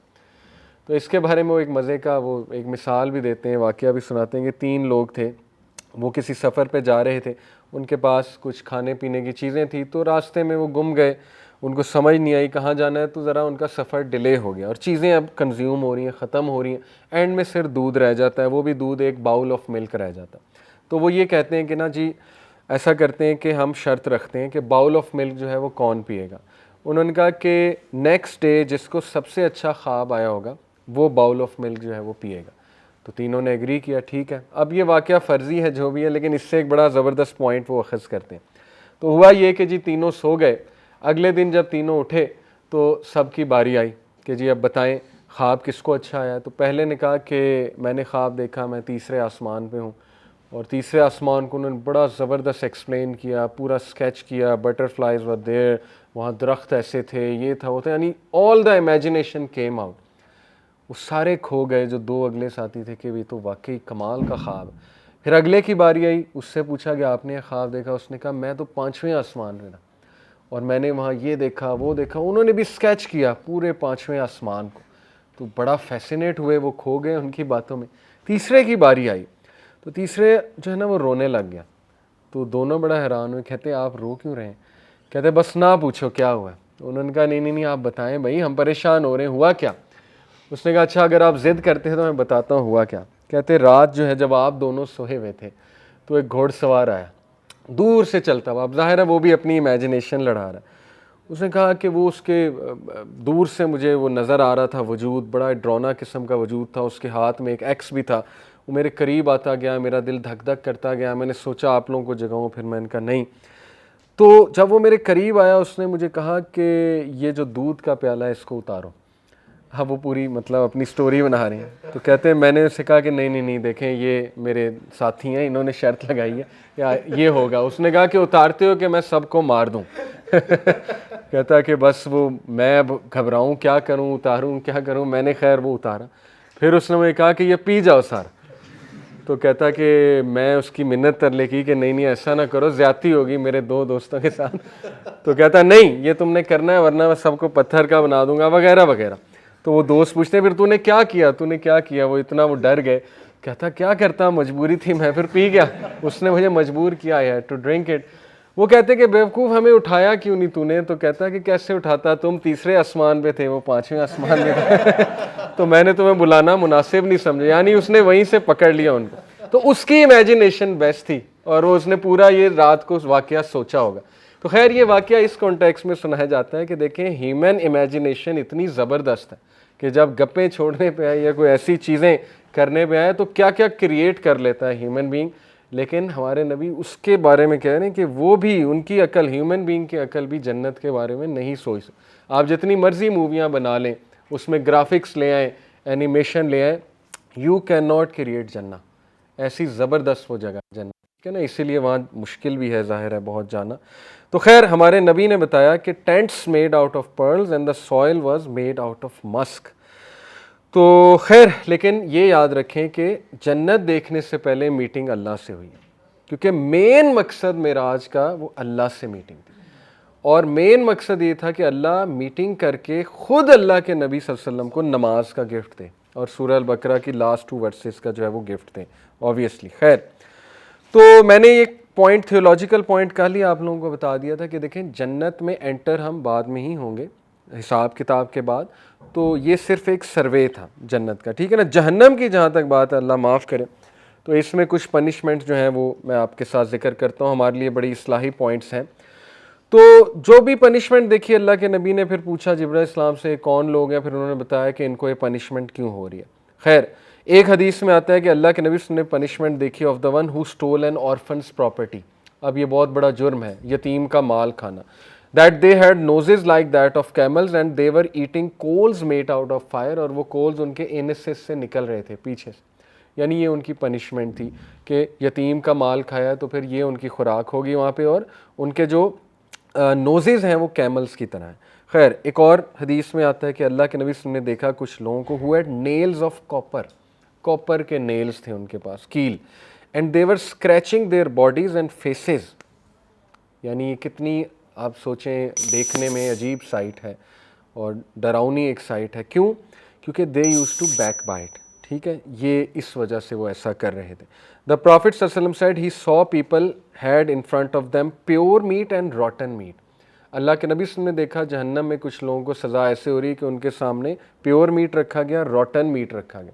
تو اس کے بارے میں وہ ایک مزے کا وہ ایک مثال بھی دیتے ہیں, واقعہ بھی سناتے ہیں کہ 3 لوگ تھے, وہ کسی سفر پہ جا رہے تھے, ان کے پاس کچھ کھانے پینے کی چیزیں تھیں, تو راستے میں وہ گم گئے, ان کو سمجھ نہیں آئی کہاں جانا ہے, تو ذرا ان کا سفر ڈیلے ہو گیا اور چیزیں اب کنزیوم ہو رہی ہیں, ختم ہو رہی ہیں. اینڈ میں صرف دودھ رہ جاتا ہے, وہ بھی دودھ ایک باؤل آف ملک رہ جاتا ہے. تو وہ یہ کہتے ہیں کہ نا جی ایسا کرتے ہیں کہ ہم شرط رکھتے ہیں کہ باؤل آف ملک جو ہے وہ کون پیے گا. انہوں نے کہا کہ نیکسٹ ڈے جس کو سب سے اچھا خواب آیا ہوگا وہ باؤل آف ملک جو ہے وہ پیے گا. تو تینوں نے ایگری کیا, ٹھیک ہے. اب یہ واقعہ فرضی ہے جو بھی ہے, لیکن اس سے ایک بڑا زبردست پوائنٹ وہ اخذ کرتے ہیں. تو ہوا یہ کہ جی تینوں سو گئے. اگلے دن جب تینوں اٹھے تو سب کی باری آئی کہ جی اب بتائیں خواب کس کو اچھا آیا. تو پہلے نے کہا کہ میں نے خواب دیکھا میں تیسرے آسمان پہ ہوں, اور تیسرے آسمان کو انہوں نے بڑا زبردست ایکسپلین کیا, پورا اسکیچ کیا, بٹر فلائز ور دیر, وہاں درخت ایسے تھے, یہ تھا وہ تھا, یعنی آل دا امیجنیشن کیم آؤٹ. وہ سارے کھو گئے جو دو اگلے ساتھی تھے کہ یہ تو واقعی کمال کا خواب. پھر اگلے کی باری آئی, اس سے پوچھا کہ آپ نے یہ خواب دیکھا. اس نے کہا میں تو 5ویں آسمان پہ تھا اور میں نے وہاں یہ دیکھا وہ دیکھا. انہوں نے بھی اسکیچ کیا پورے 5ویں آسمان کو, تو بڑا فیسینیٹ ہوئے, وہ کھو گئے ان کی باتوں میں. تیسرے کی باری آئی تو تیسرے جو ہے نا وہ رونے لگ گیا. تو دونوں بڑا حیران ہوئے, کہتے آپ رو کیوں رہے ہیں؟ کہتے بس نہ پوچھو کیا ہوا. تو انہوں نے کہا نہیں آپ بتائیں بھائی, ہم پریشان ہو رہے ہیں, ہوا کیا؟ اس نے کہا اچھا اگر آپ ضد کرتے ہیں تو میں بتاتا ہوں ہوا کیا. کہتے رات جو ہے جب آپ دونوں سوئے ہوئے تھے تو ایک گھوڑ سوار آیا دور سے چلتا ہوا. اب ظاہر ہے وہ بھی اپنی امیجنیشن لڑا رہا ہے. اس نے کہا کہ وہ اس کے دور سے مجھے وہ نظر آ رہا تھا وجود, بڑا ڈرونا قسم کا وجود تھا. اس کے ہاتھ میں ایک ایکس بھی تھا. وہ میرے قریب آتا گیا, میرا دل دھک دھک کرتا گیا. میں نے سوچا آپ لوگوں کو جگاؤں, پھر میں نے کہا نہیں. تو جب وہ میرے قریب آیا اس نے مجھے کہا کہ یہ جو دودھ کا پیالہ ہے اس کو اتارو. اب وہ پوری مطلب اپنی سٹوری بنا رہے ہیں. تو کہتے ہیں میں نے اسے کہا کہ نہیں دیکھیں یہ میرے ساتھی ہیں, انہوں نے شرط لگائی ہے یا یہ ہوگا. اس نے کہا کہ اتارتے ہو کہ میں سب کو مار دوں. کہتا کہ بس وہ میں اب گھبراؤں کیا کروں, اتاروں کیا کروں. میں نے خیر وہ اتارا. پھر اس نے مجھے کہا کہ یہ پی جاؤ سارا. تو کہتا کہ میں اس کی منت ترلے کی کہ نہیں ایسا نہ کرو, زیادتی ہوگی میرے 2 دوستوں کے ساتھ. تو کہتا نہیں یہ تم نے کرنا ہے ورنہ میں سب کو پتھر کا بنا دوں گا وغیرہ وغیرہ. تو وہ دوست پوچھتے ہیں پھر تو نے کیا کیا؟ وہ اتنا وہ ڈر گئے. کہتا کیا کرتا, مجبوری تھی, میں پھر پی گیا, اس نے مجھے مجبور کیا ہے ٹو ڈرنک اٹ. وہ کہتے کہ بیوقوف ہمیں اٹھایا کیوں نہیں تو نے؟ تو کہتا کہ کیسے اٹھاتا, تم تیسرے آسمان پہ تھے, وہ 5ویں آسمان پہ تھے. تو میں نے تمہیں بلانا مناسب نہیں سمجھا. یعنی اس نے وہیں سے پکڑ لیا ان کو. تو اس کی امیجنیشن بیسٹ تھی اور وہ اس نے پورا یہ رات کو واقعہ سوچا ہوگا. تو خیر یہ واقعہ اس کانٹیکس میں سنایا جاتا ہے کہ دیکھیں ہیومن امیجنیشن اتنی زبردست ہے کہ جب گپیں چھوڑنے پہ آئے یا کوئی ایسی چیزیں کرنے پہ آئے تو کیا کیا کریٹ کر لیتا ہے ہیومن بینگ. لیکن ہمارے نبی اس کے بارے میں کہہ رہے ہیں کہ وہ بھی ان کی عقل, ہیومن بینگ کی عقل بھی جنت کے بارے میں نہیں سوچ سکتی. آپ جتنی مرضی موویاں بنا لیں, اس میں گرافکس لے آئیں, اینیمیشن لے آئیں, یو کین ناٹ کریٹ جنت. ایسی زبردست وہ جگہ جنت, ٹھیک ہے نا. اسی لیے وہاں مشکل بھی ہے ظاہر ہے بہت جانا. تو خیر ہمارے نبی نے بتایا کہ tents made out of pearls and the soil was made out of musk. تو خیر لیکن یہ یاد رکھیں کہ جنت دیکھنے سے پہلے میٹنگ اللہ سے ہوئی, کیونکہ مین مقصد معراج کا وہ اللہ سے میٹنگ تھی. اور مین مقصد یہ تھا کہ اللہ میٹنگ کر کے خود اللہ کے نبی صلی اللہ علیہ وسلم کو نماز کا گفٹ دے, اور سورہ البقرہ کی لاسٹ 2 ورسز کا جو ہے وہ گفٹ دیں آبویسلی. خیر تو میں نے ایک پوائنٹ تھیولوجیکل پوائنٹ کہہ لیا, آپ لوگوں کو بتا دیا تھا کہ دیکھیں جنت میں انٹر ہم بعد میں ہی ہوں گے حساب کتاب کے بعد. تو یہ صرف ایک سروے تھا جنت کا, ٹھیک ہے نا. جہنم کی جہاں تک بات ہے اللہ معاف کرے, تو اس میں کچھ پنشمنٹ جو ہیں وہ میں آپ کے ساتھ ذکر کرتا ہوں, ہمارے لیے بڑی اصلاحی پوائنٹس ہیں. تو جو بھی پنشمنٹ دیکھی اللہ کے نبی نے پھر پوچھا جبرائیل السلام سے کون لوگ ہیں, پھر انہوں نے بتایا کہ ان کو یہ پنشمنٹ کیوں ہو رہی ہے. خیر ایک حدیث میں آتا ہے کہ اللہ کے نبی نے پنشمنٹ دیکھی of the one who stole an orphan's property. اب یہ بہت بڑا جرم ہے یتیم کا مال کھانا. that they had noses like that of camels and they were eating coals made out of fire, اور وہ کولز ان کے انسس سے نکل رہے تھے پیچھے سے. یعنی یہ ان کی پنشمنٹ تھی کہ یتیم کا مال کھایا تو پھر یہ ان کی خوراک ہوگی وہاں پہ, اور ان کے جو نوزز ہیں وہ کیملز کی طرح ہیں. خیر ایک اور حدیث میں آتا ہے کہ اللہ کے نبی صلی اللہ علیہ وسلم نے دیکھا کچھ لوگوں کو who had nails of copper, copper کے نیلز تھے ان کے پاس, کیل, and they were scratching their bodies and faces. یعنی کتنی آپ سوچیں دیکھنے میں عجیب سائٹ ہے اور ڈراؤنی ایک سائٹ ہے. کیوں؟ کیونکہ they use to back byte, ٹھیک ہے, یہ اس وجہ سے وہ ایسا کر رہے تھے. دا پرافٹ صلی اللہ علیہ وسلم sad he saw people had in front of them pure meat and rotten meat. اللہ کے نبی صلی اللہ علیہ وسلم نے دیکھا جہنم میں کچھ لوگوں کو سزا ایسے ہو رہی کہ ان کے سامنے پیور میٹ رکھا گیا, روٹن میٹ رکھا گیا,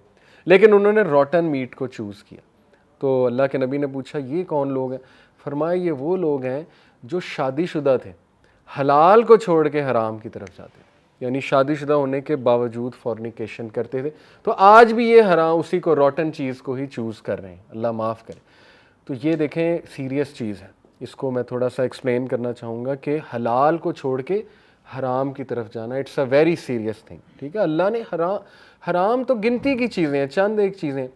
لیکن انہوں نے روٹن میٹ کو چوز کیا. تو اللہ کے نبی نے پوچھا یہ کون لوگ ہیں؟ فرمایا یہ وہ لوگ ہیں جو شادی شدہ تھے، حلال کو چھوڑ کے حرام کی طرف جاتے تھے، یعنی شادی شدہ ہونے کے باوجود فورنیکیشن کرتے تھے. تو آج بھی یہ حرام اسی کو روٹن چیز کو ہی چوز کر رہے ہیں، اللہ معاف کرے. تو یہ دیکھیں سیریس چیز ہے، اس کو میں تھوڑا سا ایکسپلین کرنا چاہوں گا کہ حلال کو چھوڑ کے حرام کی طرف جانا it's a very serious thing. ٹھیک ہے، اللہ نے حرام تو گنتی کی چیزیں ہیں، چند ایک چیزیں،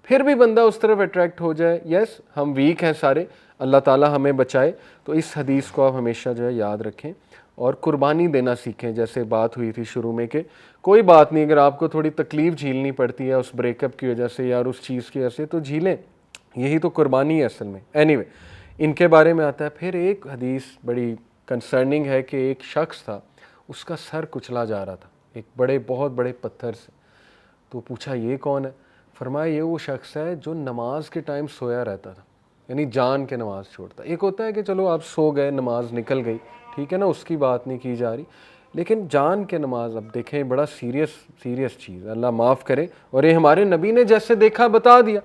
پھر بھی بندہ اس طرف اٹریکٹ ہو جائے. یس ہم ویک ہیں سارے، اللہ تعالیٰ ہمیں بچائے. تو اس حدیث کو آپ ہمیشہ جو ہے یاد رکھیں اور قربانی دینا سیکھیں. جیسے بات ہوئی تھی شروع میں کہ کوئی بات نہیں، اگر آپ کو تھوڑی تکلیف جھیلنی پڑتی ہے اس بریک اپ کی وجہ سے یا اس چیز کی وجہ سے تو جھیلیں، یہی تو قربانی ہے اصل میں. اینی وے ان کے بارے میں آتا ہے. پھر ایک حدیث بڑی کنسرننگ ہے کہ ایک شخص تھا، اس کا سر کچلا جا رہا تھا ایک بہت بڑے پتھر سے. تو پوچھا یہ کون ہے؟ فرمایا یہ وہ شخص ہے جو نماز کے ٹائم سویا رہتا تھا، یعنی جان کے نماز چھوڑتا. ایک ہوتا ہے کہ چلو آپ سو گئے، نماز نکل گئی، ٹھیک ہے نا، اس کی بات نہیں کی جا رہی، لیکن جان کے نماز اب دیکھیں بڑا سیریس چیز، اللہ معاف کرے. اور یہ ہمارے نبی نے جیسے دیکھا بتا دیا.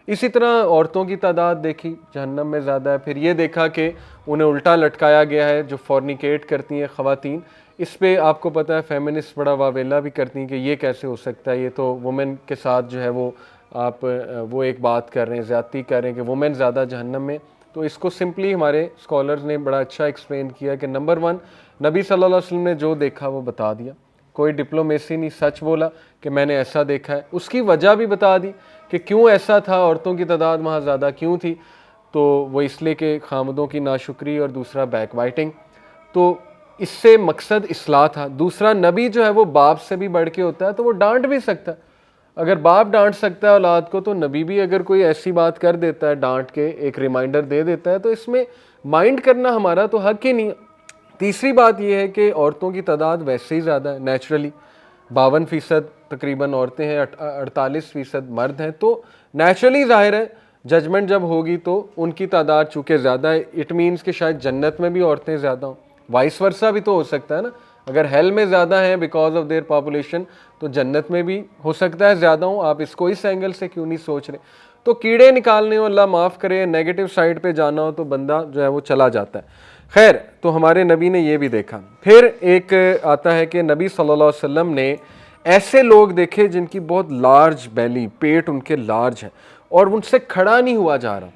اسی طرح عورتوں کی تعداد دیکھی جہنم میں زیادہ ہے. پھر یہ دیکھا کہ انہیں الٹا لٹکایا گیا ہے جو فورنیکیٹ کرتی ہیں خواتین. اس پہ آپ کو پتہ ہے فیمنسٹ بڑا واویلا بھی کرتی ہیں کہ یہ کیسے ہو سکتا ہے، یہ تو وومن کے ساتھ جو ہے وہ ایک بات کر رہے ہیں، زیادتی کر رہے ہیں کہ وومن زیادہ جہنم میں. تو اس کو سمپلی ہمارے اسکالرز نے بڑا اچھا ایکسپلین کیا کہ نمبر 1 نبی صلی اللہ علیہ وسلم نے جو دیکھا وہ بتا دیا، کوئی ڈپلومیسی نہیں، سچ بولا کہ میں نے ایسا دیکھا ہے. اس کی وجہ بھی بتا دی کہ کیوں ایسا تھا، عورتوں کی تعداد وہاں زیادہ کیوں تھی. تو وہ اس لیے کہ خامدوں کی ناشکری اور دوسرا بیک بائٹنگ. تو اس سے مقصد اصلاح تھا. دوسرا نبی جو ہے وہ باپ سے بھی بڑھ کے ہوتا ہے تو وہ ڈانٹ بھی سکتا ہے. اگر باپ ڈانٹ سکتا ہے اولاد کو تو نبی بھی اگر کوئی ایسی بات کر دیتا ہے ڈانٹ کے، ایک ریمائنڈر دے دیتا ہے، تو اس میں مائنڈ کرنا ہمارا تو حق ہی نہیں ہے. تیسری بات یہ ہے کہ عورتوں کی تعداد ویسے ہی زیادہ ہے نیچرلی، 52% تقریباً عورتیں ہیں، 48% مرد ہیں. تو نیچرلی ظاہر ہے ججمنٹ جب ہوگی تو ان کی تعداد چونکہ زیادہ ہے، اٹ مینس کہ شاید جنت میں بھی عورتیں زیادہ ہوں. وائس ورثہ بھی تو ہو سکتا ہے نا، اگر ہیل میں زیادہ ہیں بیکاز آف دیئر پاپولیشن تو جنت میں بھی ہو سکتا ہے زیادہ ہوں. آپ اس کو اس اینگل سے کیوں نہیں سوچ رہے؟ تو کیڑے نکالنے ہو، اللہ معاف کرے، نیگیٹو سائڈ پہ جانا ہو تو بندہ جو ہے وہ چلا جاتا ہے. خیر، تو ہمارے نبی نے یہ بھی دیکھا. پھر ایک آتا ہے کہ نبی صلی اللہ علیہ وسلم نے ایسے لوگ دیکھے جن کی بہت لارج بیلی، پیٹ ان کے لارج ہے اور ان سے کھڑا نہیں ہوا جا رہا،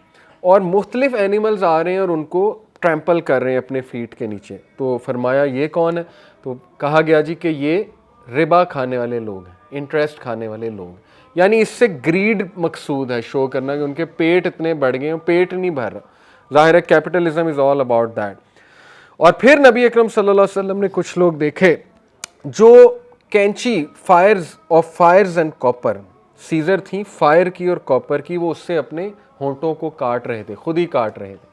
اور مختلف اینیملز آ رہے ہیں اور ان کو ٹریمپل کر رہے ہیں اپنے فیٹ کے نیچے. تو فرمایا یہ کون ہے؟ تو کہا گیا جی کہ یہ ربا کھانے والے لوگ ہیں، انٹرسٹ کھانے والے لوگ ہیں. یعنی اس سے گریڈ مقصود ہے، شو کرنا کہ ان کے پیٹ اتنے بڑھ گئے ہیں، پیٹ نہیں بھر رہا. ظاہر ہے capitalism is all about that. اور پھر نبی اکرم صلی اللہ علیہ وسلم نے کچھ لوگ دیکھے جو کینچی فائرز اینڈ کاپر، سیزر تھیں فائر کی اور کاپر کی، وہ اس سے اپنے ہونٹوں کو کاٹ رہے تھے، خود ہی کاٹ رہے تھے.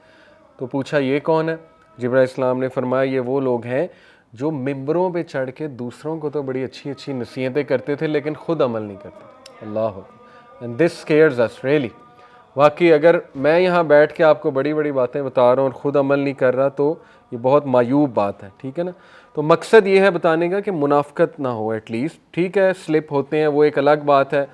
تو پوچھا یہ کون ہے؟ جبرائیل السلام نے فرمایا یہ وہ لوگ ہیں جو ممبروں پہ چڑھ کے دوسروں کو تو بڑی اچھی اچھی نصیحتیں کرتے تھے لیکن خود عمل نہیں کرتے. اللہ and this skiers us really. واقعی اگر میں یہاں بیٹھ کے آپ کو بڑی بڑی باتیں بتا رہا ہوں اور خود عمل نہیں کر رہا تو یہ بہت معیوب بات ہے. ٹھیک ہے نا. تو مقصد یہ ہے بتانے کا کہ منافقت نہ ہو ایٹ لیسٹ. ٹھیک ہے سلپ ہوتے ہیں وہ ایک الگ بات ہے،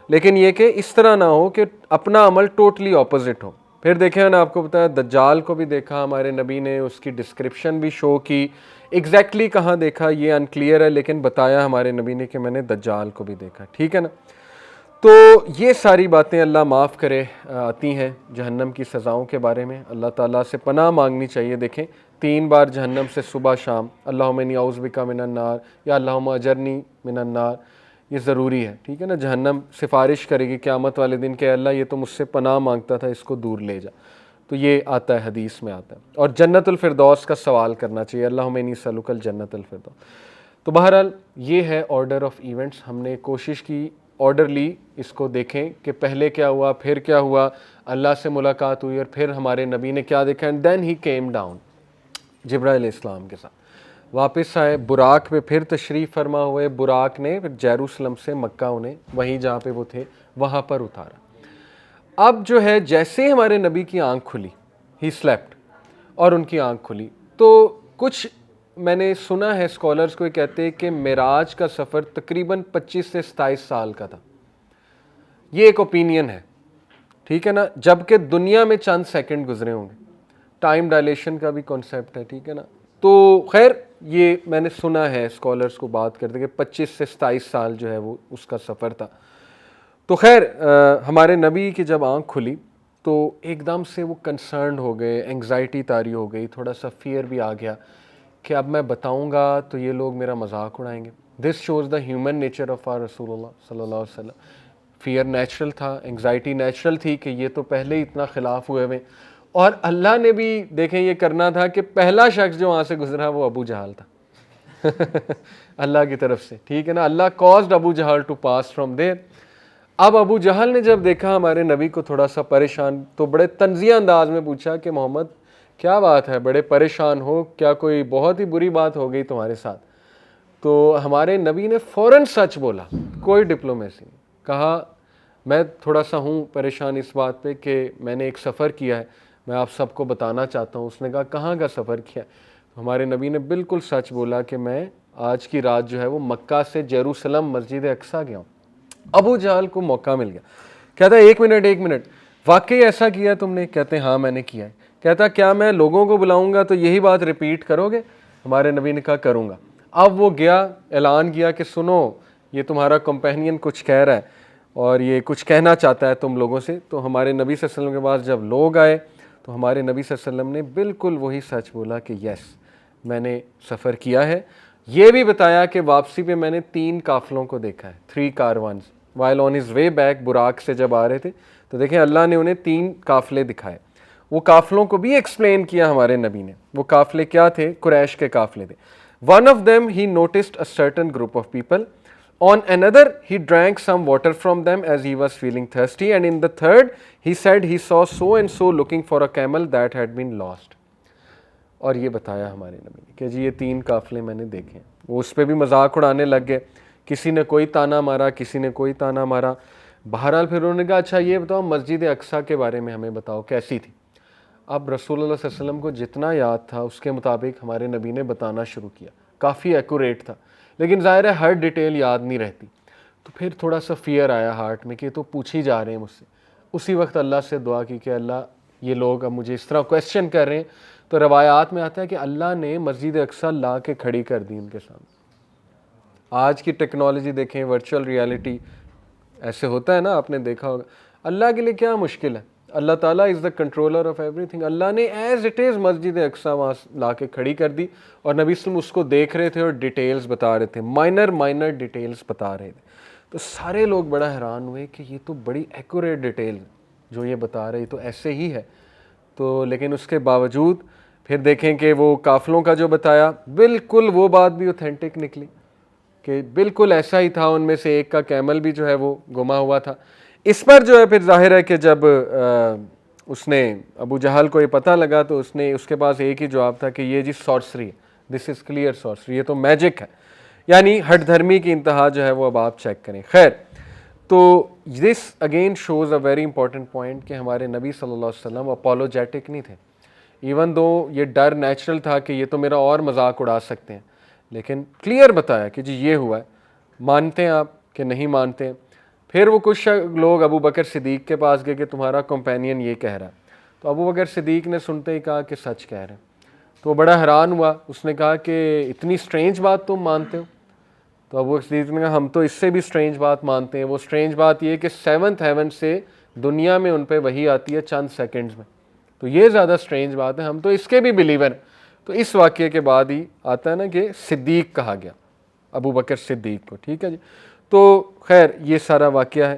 لیکن یہ کہ اس طرح نہ ہو کہ اپنا عمل ٹوٹلی اپوزٹ ہو. پھر دیکھیں میں نے آپ کو بتایا دجال کو بھی دیکھا ہمارے نبی نے، اس کی ڈسکرپشن بھی شو کی. ایگزیکٹلی کہاں دیکھا یہ انکلیئر ہے، لیکن بتایا ہمارے نبی نے کہ میں نے دجال کو بھی دیکھا. ٹھیک ہے نا. تو یہ ساری باتیں اللہ معاف کرے آتی ہیں جہنم کی سزاؤں کے بارے میں. اللہ تعالیٰ سے پناہ مانگنی چاہیے. دیکھیں 3 بار جہنم سے صبح شام اللہم انی اعوذ بک من النار یا اللہم اجرنی من النار، یہ ضروری ہے. ٹھیک ہے نا. جہنم سفارش کرے گی قیامت والے دن کہ اللہ یہ تو مجھ سے پناہ مانگتا تھا، اس کو دور لے جا. تو یہ آتا ہے حدیث میں آتا ہے. اور جنت الفردوس کا سوال کرنا چاہیے، اللہم انی اسألک الجنت الفردوس. تو بہرحال یہ ہے آرڈر آف ایونٹس. ہم نے کوشش کی آرڈرلی اس کو دیکھیں کہ پہلے کیا ہوا، پھر کیا ہوا، اللہ سے ملاقات ہوئی اور پھر ہمارے نبی نے کیا دیکھا. And then he came down جبرائیل علیہ السلام کے ساتھ واپس آئے، براق پہ پھر تشریف فرما ہوئے. براق نے پھر جیروسلم سے مکہ انہیں وہیں جہاں پہ وہ تھے وہاں پر اتارا. اب جو ہے جیسے ہمارے نبی کی آنکھ کھلی، ہی سلیپٹ، اور ان کی آنکھ کھلی، تو کچھ میں نے سنا ہے اسکالرز کو کہتے ہیں کہ معراج کا سفر تقریباً 25 سے 27 سال کا تھا. یہ ایک اوپینین ہے. ٹھیک ہے نا, جب کہ دنیا میں چند سیکنڈ گزرے ہوں گے. ٹائم ڈائلیشن کا بھی کانسیپٹ ہے, ٹھیک ہے نا. تو خیر یہ میں نے سنا ہے اسکالرس کو بات کرتے کہ 25 سے 27 سال جو ہے وہ اس کا سفر تھا. تو خیر ہمارے نبی کی جب آنکھ کھلی تو ایک دم سے وہ کنسرنڈ ہو گئے, انگزائٹی طاری ہو گئی, تھوڑا سا فیئر بھی آ گیا کہ اب میں بتاؤں گا تو یہ لوگ میرا مذاق اڑائیں گے. This shows the human nature of our رسول اللہ صلی اللہ علیہ وسلم. فیئر نیچرل تھا, انگزائٹی نیچرل تھی کہ یہ تو پہلے ہی اتنا خلاف ہوئے ہوئے, اور اللہ نے بھی دیکھیں یہ کرنا تھا کہ پہلا شخص جو وہاں سے گزرا وہ ابو جہل تھا اللہ کی طرف سے, ٹھیک ہے نا. اللہ کازڈ ابو جہل ٹو پاس فرام دیر. اب ابو جہل نے جب دیکھا ہمارے نبی کو تھوڑا سا پریشان, تو بڑے طنزیہ انداز میں پوچھا کہ محمد کیا بات ہے, بڑے پریشان ہو, کیا کوئی بہت ہی بری بات ہو گئی تمہارے ساتھ؟ تو ہمارے نبی نے فوراً سچ بولا, کوئی ڈپلومیسی نہیں. کہا میں تھوڑا سا ہوں پریشان اس بات پہ کہ میں نے ایک سفر کیا ہے, میں آپ سب کو بتانا چاہتا ہوں. اس نے کہا کہاں کا سفر کیا؟ ہمارے نبی نے بالکل سچ بولا کہ میں آج کی رات جو ہے وہ مکہ سے جیروسلم مسجد اقصیٰ گیا ہوں. ابو جہل کو موقع مل گیا, کہتا ہے ایک منٹ واقعی ایسا کیا تم نے؟ کہتے ہیں ہاں میں نے کیا ہے. کہتا کیا میں لوگوں کو بلاؤں گا تو یہی بات ریپیٹ کرو گے؟ ہمارے نبی نے کہا کروں گا. اب وہ گیا, اعلان کیا کہ سنو یہ تمہارا کمپینین کچھ کہہ رہا ہے اور یہ کچھ کہنا چاہتا ہے تم لوگوں سے. تو ہمارے نبی صلی اللہ علیہ وسلم کے پاس جب لوگ آئے تو ہمارے نبی صلی اللہ علیہ وسلم نے بالکل وہی سچ بولا کہ یس میں نے سفر کیا ہے. یہ بھی بتایا کہ واپسی پہ میں نے 3 قافلوں کو دیکھا ہے, 3 کاروانز while on his way back. Buraq سے جب آ رہے تھے تو دیکھیں اللہ نے انہیں 3 قافلے دکھائے. وہ قافلوں کو بھی ایکسپلین کیا ہمارے نبی نے. وہ قافلے کیا تھے؟ قریش کے قافلے تھے. One of them he noticed a certain group of people. On another he drank some water from them as he was feeling thirsty, and in the third he said he saw so and so looking for a camel that had been lost. اور یہ بتایا ہمارے نبی نے کہ جی یہ 3 قافلے میں نے دیکھے. وہ اس پہ بھی مذاق اڑانے لگ گئے, کسی نے کوئی تانا مارا, کسی نے کوئی تانا مارا. بہرحال پھر انہوں نے کہا اچھا یہ بتاؤ مسجد اقصیٰ کے بارے میں ہمیں بتاؤ کیسی تھی. اب رسول اللہ صلی اللہ علیہ وسلم کو جتنا یاد تھا اس کے مطابق ہمارے نبی نے بتانا شروع کیا. کافی ایکوریٹ تھا, لیکن ظاہر ہے ہر ڈیٹیل یاد نہیں رہتی. تو پھر تھوڑا سا فیئر آیا ہارٹ میں کہ تو پوچھ ہی جا رہے ہیں مجھ سے. اسی وقت اللہ سے دعا کی کہ اللہ یہ لوگ اب مجھے اس طرح کویسچن کر رہے ہیں. تو روایات میں آتا ہے کہ اللہ نے مسجد اقصیٰ لا کے کھڑی کر دی ان کے سامنے. آج کی ٹیکنالوجی دیکھیں, ورچوئل ریالٹی ایسے ہوتا ہے نا, آپ نے دیکھا ہوگا. اللہ کے لیے کیا مشکل ہے, اللہ تعالیٰ is the controller of everything. اللہ نے ایز اٹ از مسجد اقصیٰ وہاں لا کے کھڑی کر دی, اور نبی صلی اللہ علیہ وسلم اس کو دیکھ رہے تھے اور ڈیٹیلز بتا رہے تھے, مائنر ڈیٹیلز بتا رہے تھے. تو سارے لوگ بڑا حیران ہوئے کہ یہ تو بڑی ایکوریٹ ڈیٹیل جو یہ بتا رہے تو ایسے ہی ہے. تو لیکن اس کے باوجود پھر دیکھیں کہ وہ قافلوں کا جو بتایا بالکل وہ بات بھی اوتھینٹک نکلی کہ بالکل ایسا ہی تھا. ان میں سے ایک کا کیمل بھی جو ہے وہ گما ہوا تھا. اس پر جو ہے پھر ظاہر ہے کہ جب اس نے ابو جہل کو یہ پتہ لگا تو اس کے پاس ایک ہی جواب تھا کہ یہ جی سارسری ہے, دس از کلیئر سارسری, یہ تو میجک ہے. یعنی ہٹ دھرمی کی انتہا جو ہے وہ اب آپ چیک کریں. خیر تو this again shows a very important point کہ ہمارے نبی صلی اللہ علیہ وسلم اپولوجیٹک نہیں تھے. ایون دو یہ ڈر نیچرل تھا کہ یہ تو میرا اور مذاق اڑا سکتے ہیں, لیکن کلیئر بتایا کہ جی یہ ہوا ہے. مانتے ہیں آپ کہ نہیں مانتے ہیں؟ پھر وہ کچھ لوگ ابو بکر صدیق کے پاس گئے کہ تمہارا کمپینین یہ کہہ رہا ہے. تو ابو بکر صدیق نے سنتے ہی کہا کہ سچ کہہ رہے ہیں. تو وہ بڑا حیران ہوا, اس نے کہا کہ اتنی سٹرینج بات تم مانتے ہو؟ تو ابو بکر صدیق نے کہا ہم تو اس سے بھی سٹرینج بات مانتے ہیں. وہ سٹرینج بات یہ کہ 7th ہیون سے دنیا میں ان پہ وہی آتی ہے چند سیکنڈز میں, تو یہ زیادہ سٹرینج بات ہے, ہم تو اس کے بھی بلیور ہیں. تو اس واقعے کے بعد ہی آتا ہے نا کہ صدیق کہا گیا ابو بکر صدیق کو, ٹھیک ہے جی. تو خیر یہ سارا واقعہ ہے.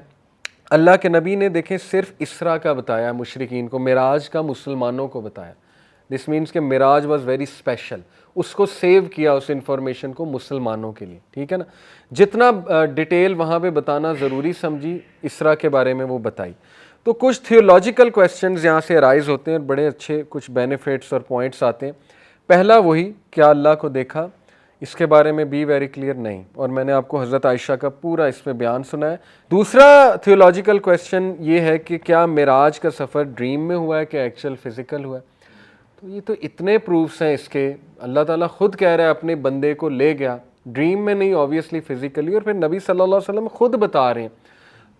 اللہ کے نبی نے دیکھیں صرف اسرا کا بتایا مشرکین کو, معراج کا مسلمانوں کو بتایا. دس مینس کہ معراج واز ویری اسپیشل, اس کو سیو کیا اس انفارمیشن کو مسلمانوں کے لیے, ٹھیک ہے نا. جتنا ڈیٹیل وہاں پہ بتانا ضروری سمجھی اسرا کے بارے میں وہ بتائی. تو کچھ تھیولوجیکل کویسچنز یہاں سے ارائز ہوتے ہیں, بڑے اچھے کچھ بینیفٹس اور پوائنٹس آتے ہیں. پہلا وہی کیا اللہ کو دیکھا, اس کے بارے میں بی ویری کلیئر نہیں, اور میں نے آپ کو حضرت عائشہ کا پورا اس میں بیان سنا ہے. دوسرا تھیولوجیکل کویسچن یہ ہے کہ کیا معراج کا سفر ڈریم میں ہوا ہے کہ ایکچوئل فزیکل ہوا ہے. تو یہ تو اتنے پروفس ہیں اس کے, اللہ تعالیٰ خود کہہ رہا ہے اپنے بندے کو لے گیا ڈریم میں نہیں, آبویسلی فزیکلی, اور پھر نبی صلی اللہ علیہ وسلم خود بتا رہے ہیں.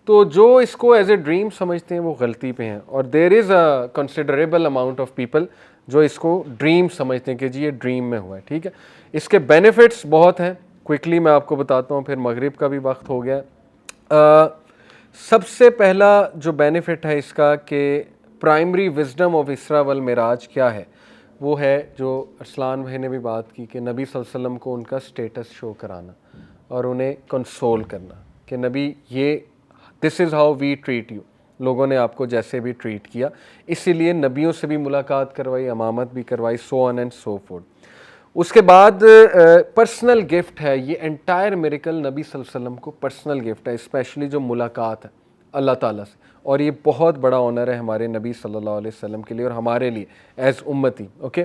تو جو اس کو ایز اے ڈریم سمجھتے ہیں وہ غلطی پہ ہیں, اور there is a considerable amount of people جو اس کو ڈریم سمجھتے ہیں کہ جی یہ ڈریم میں ہوا ہے. ٹھیک ہے, اس کے بینیفٹس بہت ہیں, کوئکلی میں آپ کو بتاتا ہوں, پھر مغرب کا بھی وقت ہو گیا. سب سے پہلا جو بینیفٹ ہے اس کا کہ پرائمری وزڈم آف اسرا والمعراج کیا ہے, وہ ہے جو ارسلان بھائی نے بھی بات کی کہ نبی صلی اللہ علیہ وسلم کو ان کا سٹیٹس شو کرانا اور انہیں کنسول کرنا کہ نبی یہ this is how we treat you, لوگوں نے آپ کو جیسے بھی ٹریٹ کیا, اسی لیے نبیوں سے بھی ملاقات کروائی, امامت بھی کروائی, سو آن اینڈ سو فورتھ. اس کے بعد پرسنل گفٹ ہے, یہ انٹائر میریکل نبی صلی اللہ علیہ وسلم کو پرسنل گفٹ ہے, اسپیشلی جو ملاقات ہے اللہ تعالیٰ سے, اور یہ بہت بڑا آنر ہے ہمارے نبی صلی اللہ علیہ وسلم کے لیے اور ہمارے لیے ایز امتی. اوکے,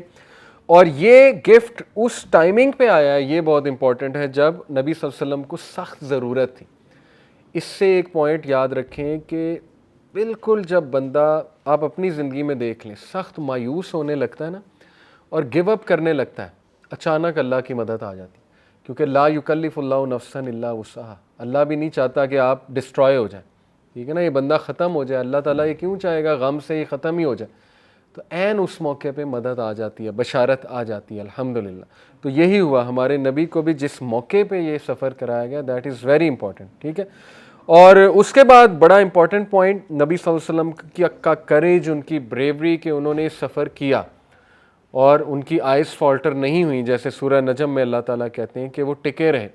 اور یہ گفٹ اس ٹائمنگ پہ آیا ہے, یہ بہت امپورٹنٹ ہے, جب نبی صلی اللہ علیہ وسلم کو سخت ضرورت تھی. اس سے ایک پوائنٹ یاد رکھیں کہ بالکل جب بندہ, آپ اپنی زندگی میں دیکھ لیں, سخت مایوس ہونے لگتا ہے نا اور گیو اپ کرنے لگتا ہے, اچانک اللہ کی مدد آ جاتی, کیونکہ لا یکلف اللہ نفسا الا وسعہا, اللہ بھی نہیں چاہتا کہ آپ ڈسٹرائے ہو جائیں. ٹھیک ہے نا, یہ بندہ ختم ہو جائے, اللہ تعالیٰ یہ کیوں چاہے گا غم سے یہ ختم ہی ہو جائے, تو عین اس موقع پہ مدد آ جاتی ہے, بشارت آ جاتی ہے, الحمدللہ. تو یہی ہوا ہمارے نبی کو بھی, جس موقع پہ یہ سفر کرایا گیا, دیٹ از ویری امپورٹنٹ. ٹھیک ہے, اور اس کے بعد بڑا امپورٹنٹ پوائنٹ, نبی صلی اللہ علیہ وسلم کا کریج, ان کی بریوری کہ انہوں نے سفر کیا اور ان کی آئز فالٹر نہیں ہوئی, جیسے سورہ نجم میں اللہ تعالیٰ کہتے ہیں کہ وہ ٹکے رہے.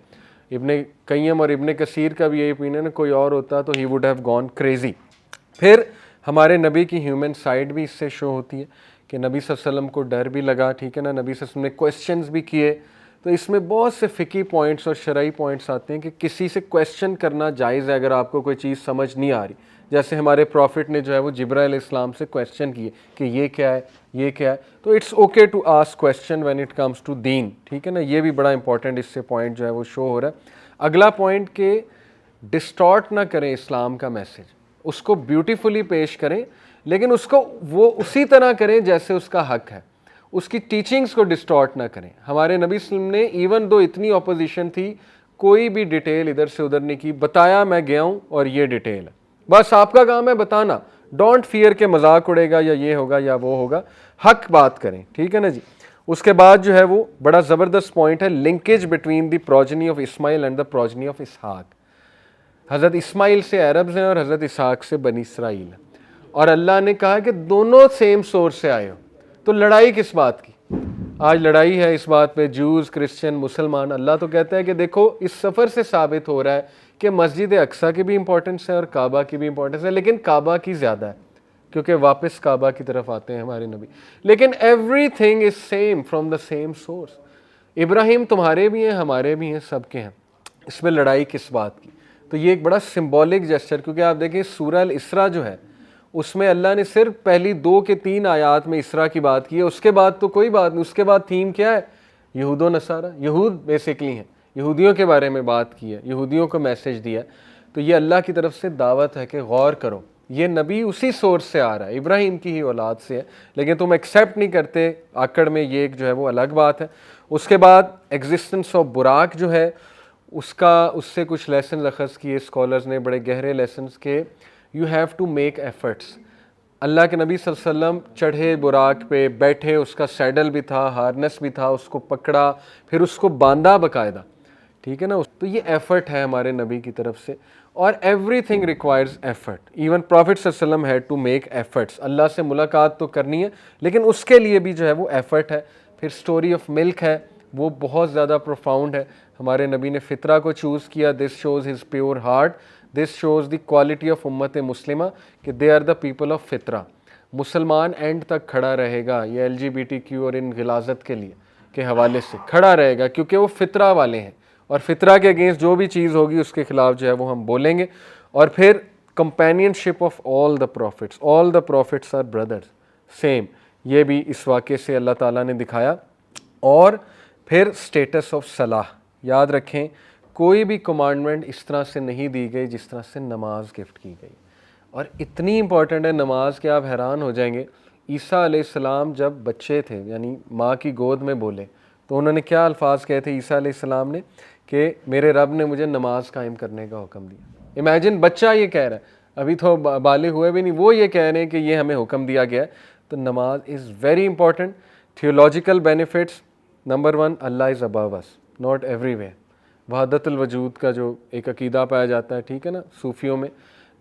ابن قیم اور ابن کثیر کا بھی یہی اوپینین ہے, کوئی اور ہوتا تو he would have gone crazy. پھر ہمارے نبی کی ہیومن سائڈ بھی اس سے شو ہوتی ہے کہ نبی صلی اللہ علیہ وسلم کو ڈر بھی لگا. ٹھیک ہے نا, نبی صلی اللہ علیہ وسلم نے کویسچنز بھی کیے, تو اس میں بہت سے فقہی پوائنٹس اور شرعی پوائنٹس آتے ہیں کہ کسی سے کویسچن کرنا جائز ہے اگر آپ کو کوئی چیز سمجھ نہیں آ رہی. جیسے ہمارے پروفٹ نے جو ہے وہ جبرائیل علیہ السلام سے کویسچن کیے کہ یہ کیا ہے, یہ کیا ہے, تو it's okay to ask question when it comes to then. ٹھیک ہے نا, یہ بھی بڑا امپورٹنٹ اس سے پوائنٹ جو ہے وہ شو ہو رہا ہے. اگلا پوائنٹ کہ ڈسٹارٹ نہ کریں اسلام کا میسج, اس کو بیوٹیفلی پیش کریں, لیکن اس کو وہ اسی طرح کریں جیسے اس کا حق ہے, اس کی ٹیچنگز کو ڈسٹارٹ نہ کریں. ہمارے نبی صلی اللہ علیہ وسلم نے ایون دو اتنی اپوزیشن تھی, کوئی بھی ڈیٹیل ادھر سے ادھر نہیں کی, بتایا میں گیا ہوں اور یہ ڈیٹیل ہے, بس آپ کا کام ہے بتانا, ڈونٹ فیئر کہ مذاق اڑے گا یا یہ ہوگا یا وہ ہوگا, حق بات کریں. ٹھیک ہے نا جی. اس کے بعد جو ہے وہ بڑا زبردست پوائنٹ ہے, linkage between the progeny of اسماعیل اینڈ دا پروجنی آف اسحاق. حضرت اسماعیل سے عربز ہیں اور حضرت اسحاق سے بنی اسرائیل ہیں, اور اللہ نے کہا کہ دونوں سیم سورس سے آئے ہو, تو لڑائی کس بات کی؟ آج لڑائی ہے اس بات پہ, جوز, کرسچن, مسلمان. اللہ تو کہتا ہے کہ دیکھو اس سفر سے ثابت ہو رہا ہے کہ مسجد اقصیٰ کی بھی امپورٹنس ہے اور کعبہ کی بھی امپورٹنس ہے, لیکن کعبہ کی زیادہ ہے کیونکہ واپس کعبہ کی طرف آتے ہیں ہمارے نبی. لیکن everything is same from the same source. ابراہیم تمہارے بھی ہیں, ہمارے بھی ہیں, سب کے ہیں, اس میں لڑائی کس بات کی؟ تو یہ ایک بڑا سمبولک جیسچر, کیونکہ آپ دیکھیں سورہ الاسراء جو ہے اس میں اللہ نے صرف پہلی 2 کے 3 آیات میں اسراء کی بات کی ہے, اس کے بعد تو کوئی بات نہیں. اس کے بعد تھیم کیا ہے؟ یہود و نصارہ, یہود بیسکلی ہیں, یہودیوں کے بارے میں بات کی ہے, یہودیوں کو میسج دیا. تو یہ اللہ کی طرف سے دعوت ہے کہ غور کرو, یہ نبی اسی سورس سے آ رہا ہے, ابراہیم کی ہی اولاد سے ہے, لیکن تم ایکسیپٹ نہیں کرتے, آکڑ میں یہ ایک جو ہے وہ الگ بات ہے. اس کے بعد ایگزسٹنس آف براق جو ہے اس سے کچھ لیسنز اخذ کیے اسکالرز نے, بڑے گہرے لیسنز کے. You have to make efforts. اللہ کے نبی صلی اللہ علیہ وسلم چڑھے براق پہ, بیٹھے, اس کا سیڈل بھی تھا, ہارنس بھی تھا, اس کو پکڑا, پھر اس کو باندھا باقاعدہ. ٹھیک ہے نا, تو یہ ایفرٹ ہے ہمارے نبی کی طرف سے, اور everything requires effort. Even prophet صلی اللہ علیہ وسلم had to make efforts. Allah سے ملاقات تو کرنی ہے لیکن اس کے لیے بھی جو ہے وہ ایفرٹ ہے. پھر اسٹوری آف ملک ہے, وہ بہت زیادہ پروفاؤنڈ ہے. ہمارے نبی نے فطرہ کو چوز کیا, this shows his pure heart, this shows the quality of امت مسلمہ کہ they are the people of فطرہ. مسلمان اینڈ تک کھڑا رہے گا, یہ LGBTQ اور ان غلاظت کے لیے کے حوالے سے کھڑا رہے گا, کیونکہ وہ فطرہ والے ہیں, اور فطرہ کے اگینسٹ جو بھی چیز ہوگی اس کے خلاف جو ہے وہ ہم بولیں گے. اور پھر companionship of all the prophets, all the prophets are brothers, same, یہ بھی اس واقعے سے اللہ تعالیٰ نے دکھایا. اور پھر اسٹیٹس آف صلاح, یاد رکھیں کوئی بھی کمانڈمنٹ اس طرح سے نہیں دی گئی جس طرح سے نماز گفٹ کی گئی, اور اتنی امپورٹنٹ ہے نماز کہ آپ حیران ہو جائیں گے. عیسیٰ علیہ السلام جب بچے تھے, یعنی ماں کی گود میں بولے, تو انہوں نے کیا الفاظ کہے تھے عیسیٰ علیہ السلام نے کہ میرے رب نے مجھے نماز قائم کرنے کا حکم دیا. امیجن بچہ یہ کہہ رہا ہے, ابھی تو بالغ ہوئے بھی نہیں, وہ یہ کہہ رہے ہیں کہ یہ ہمیں حکم دیا گیا ہے. تو نماز is very important. Theological benefits, number 1, Allah is above us, not everywhere. وحدت الوجود کا جو ایک عقیدہ پایا جاتا ہے, ٹھیک ہے نا, صوفیوں میں,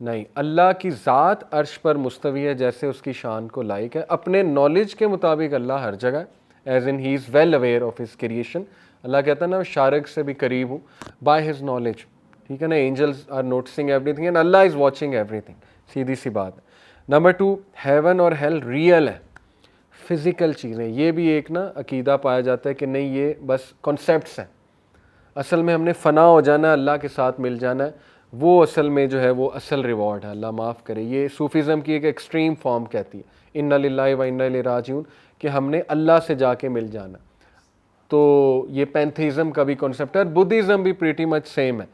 نہیں, اللہ کی ذات عرش پر مستوی ہے جیسے اس کی شان کو لائق ہے. اپنے نالج کے مطابق اللہ ہر جگہ, as in he is well aware of his creation. اللہ کہتا ہے نا, شارق سے بھی قریب ہوں بائی ہز نالج, ٹھیک ہے نا. Angels are noticing everything and Allah is watching everything. سیدھی سی بات ہے. نمبر 2, ہیون اور ہیل ریئل ہے, فزیکل چیزیں. یہ بھی ایک نا عقیدہ پایا جاتا ہے کہ نہیں, یہ بس کانسیپٹس ہیں, اصل میں ہم نے فنا ہو جانا ہے, اللہ کے ساتھ مل جانا ہے, وہ اصل میں جو ہے وہ اصل ریوارڈ ہے. اللہ معاف کرے, یہ صوفیزم کی ایک ایکسٹریم فارم کہتی ہے, انا للہ و انا الیہ راجعون, کہ ہم نے اللہ سے جا کے مل جانا. تو یہ پینتھیزم کا بھی کانسیپٹ ہے, اور بدھزم بھی پریٹی مچ سیم ہے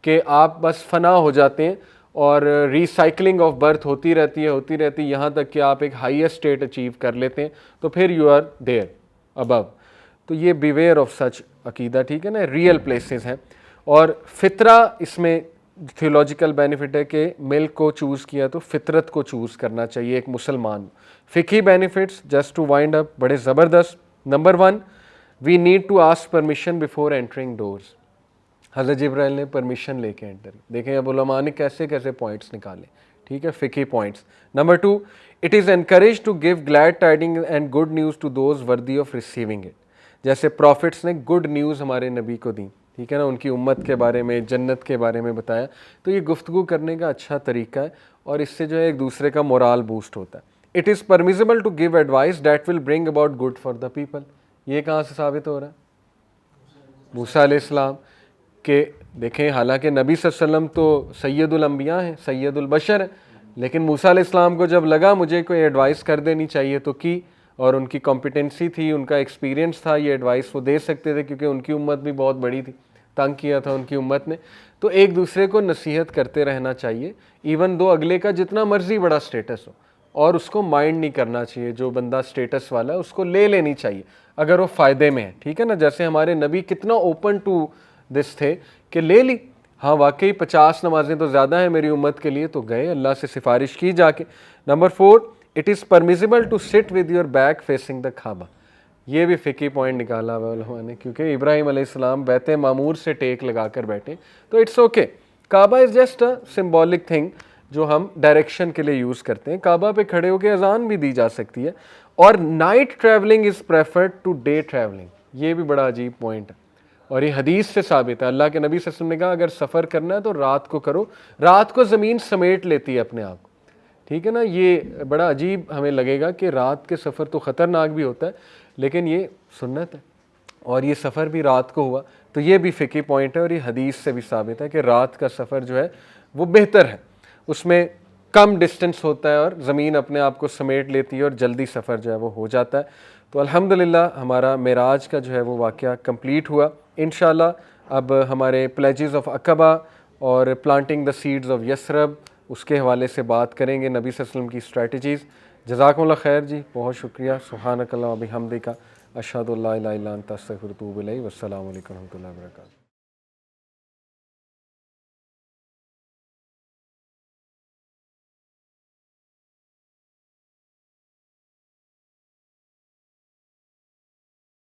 کہ آپ بس فنا ہو جاتے ہیں اور ریسائکلنگ آف برتھ ہوتی رہتی ہے یہاں تک کہ آپ ایک ہائیسٹ اسٹیٹ اچیو کر لیتے ہیں, تو پھر یو آر دیر ابو. تو یہ بیویئر آف سچ عقیدہ, ٹھیک ہے نا, ریئل پلیسز ہیں. اور فطرہ, اس میں تھیولوجیکل بینیفٹ ہے کہ ملک کو چوز کیا تو فطرت کو چوز کرنا چاہیے ایک مسلمان. فقہی benefits, just to wind up, بڑے زبردست. Number 1, we need to ask permission before entering doors. حضرت جبرائیل نے پرمیشن لے کے انٹر, دیکھیں اب علماء نے کیسے کیسے پوائنٹس نکالے, ٹھیک ہے, فقہی points. Number 2, it is encourage to give glad tiding and good news to those worthy of receiving it. جیسے پروفٹس نے گڈ نیوز ہمارے نبی کو دی, ٹھیک ہے نا, ان کی امت کے بارے میں, جنت کے بارے میں بتایا. تو یہ گفتگو کرنے کا اچھا طریقہ ہے, اور اس سے جو ہے ایک دوسرے کا مورال بوسٹ ہوتا ہے. It is permissible to give advice that will bring about good for the people. یہ کہاں سے ثابت ہو رہا ہے؟ موسیٰ علیہ السلام کہ دیکھیں, حالانکہ نبی صلی اللہ علیہ وسلم تو سید الانبیاء ہیں, سید البشر ہیں, لیکن موسیٰ علیہ السلام کو جب لگا مجھے کوئی ایڈوائس کر دینی چاہیے تو کی, اور ان کی کمپیٹنسی تھی, ان کا ایکسپیرینس تھا, یہ ایڈوائس وہ دے سکتے تھے کیونکہ ان کی امت بھی بہت بڑی تھی, تنگ کیا تھا ان کی امت نے. تو ایک دوسرے کو نصیحت کرتے رہنا چاہیے, ایون دو اگلے کا جتنا مرضی بڑا سٹیٹس ہو, اور اس کو مائنڈ نہیں کرنا چاہیے. جو بندہ سٹیٹس والا ہے اس کو لے لینی چاہیے اگر وہ فائدے میں ہے, ٹھیک ہے نا. جیسے ہمارے نبی کتنا اوپن ٹو دس تھے کہ لے لی, ہاں واقعی 50 نمازیں تو زیادہ ہیں میری امت کے لیے, تو گئے اللہ سے سفارش کی جا کے. Number 4, it is permissible to sit with your back facing the کعبہ. یہ بھی فقہی پوائنٹ نکالا ہوا علماء نے, کیونکہ ابراہیم علیہ السلام بیت معمور سے ٹیک لگا کر بیٹھے, تو it's okay. Kaaba is just a symbolic thing جو ہم ڈائریکشن کے لیے یوز کرتے ہیں. کعبہ پہ کھڑے ہو کے اذان بھی دی جا سکتی ہے. اور night travelling is preferred to day travelling. یہ بھی بڑا عجیب پوائنٹ ہے, اور یہ حدیث سے ثابت ہے. اللہ کے نبی صلی اللہ علیہ وسلم نے کہا اگر سفر کرنا ہے تو رات کو کرو, رات کو زمین سمیٹ لیتی ہے اپنے آپ کو, ٹھیک ہے نا. یہ بڑا عجیب ہمیں لگے گا کہ رات کے سفر تو خطرناک بھی ہوتا ہے, لیکن یہ سنت ہے, اور یہ سفر بھی رات کو ہوا. تو یہ بھی فقہی پوائنٹ ہے, اور یہ حدیث سے بھی ثابت ہے کہ رات کا سفر جو ہے وہ بہتر ہے, اس میں کم ڈسٹنس ہوتا ہے اور زمین اپنے آپ کو سمیٹ لیتی ہے اور جلدی سفر جو ہے وہ ہو جاتا ہے. تو الحمدللہ ہمارا معراج کا جو ہے وہ واقعہ کمپلیٹ ہوا. انشاءاللہ اب ہمارے پلیجز آف عقبہ اور پلانٹنگ دا سیڈز آف یثرب, اس کے حوالے سے بات کریں گے, نبی صلی اللہ علیہ وسلم کی اسٹریٹجیز. جزاکم اللہ خیر جی, بہت شکریہ. سبحانک اللہم و بحمدک, اشہد ان لا الہ الا انت استغفرک و اتوب الیک. والسلام علیکم و رحمۃ اللہ وبرکاتہ.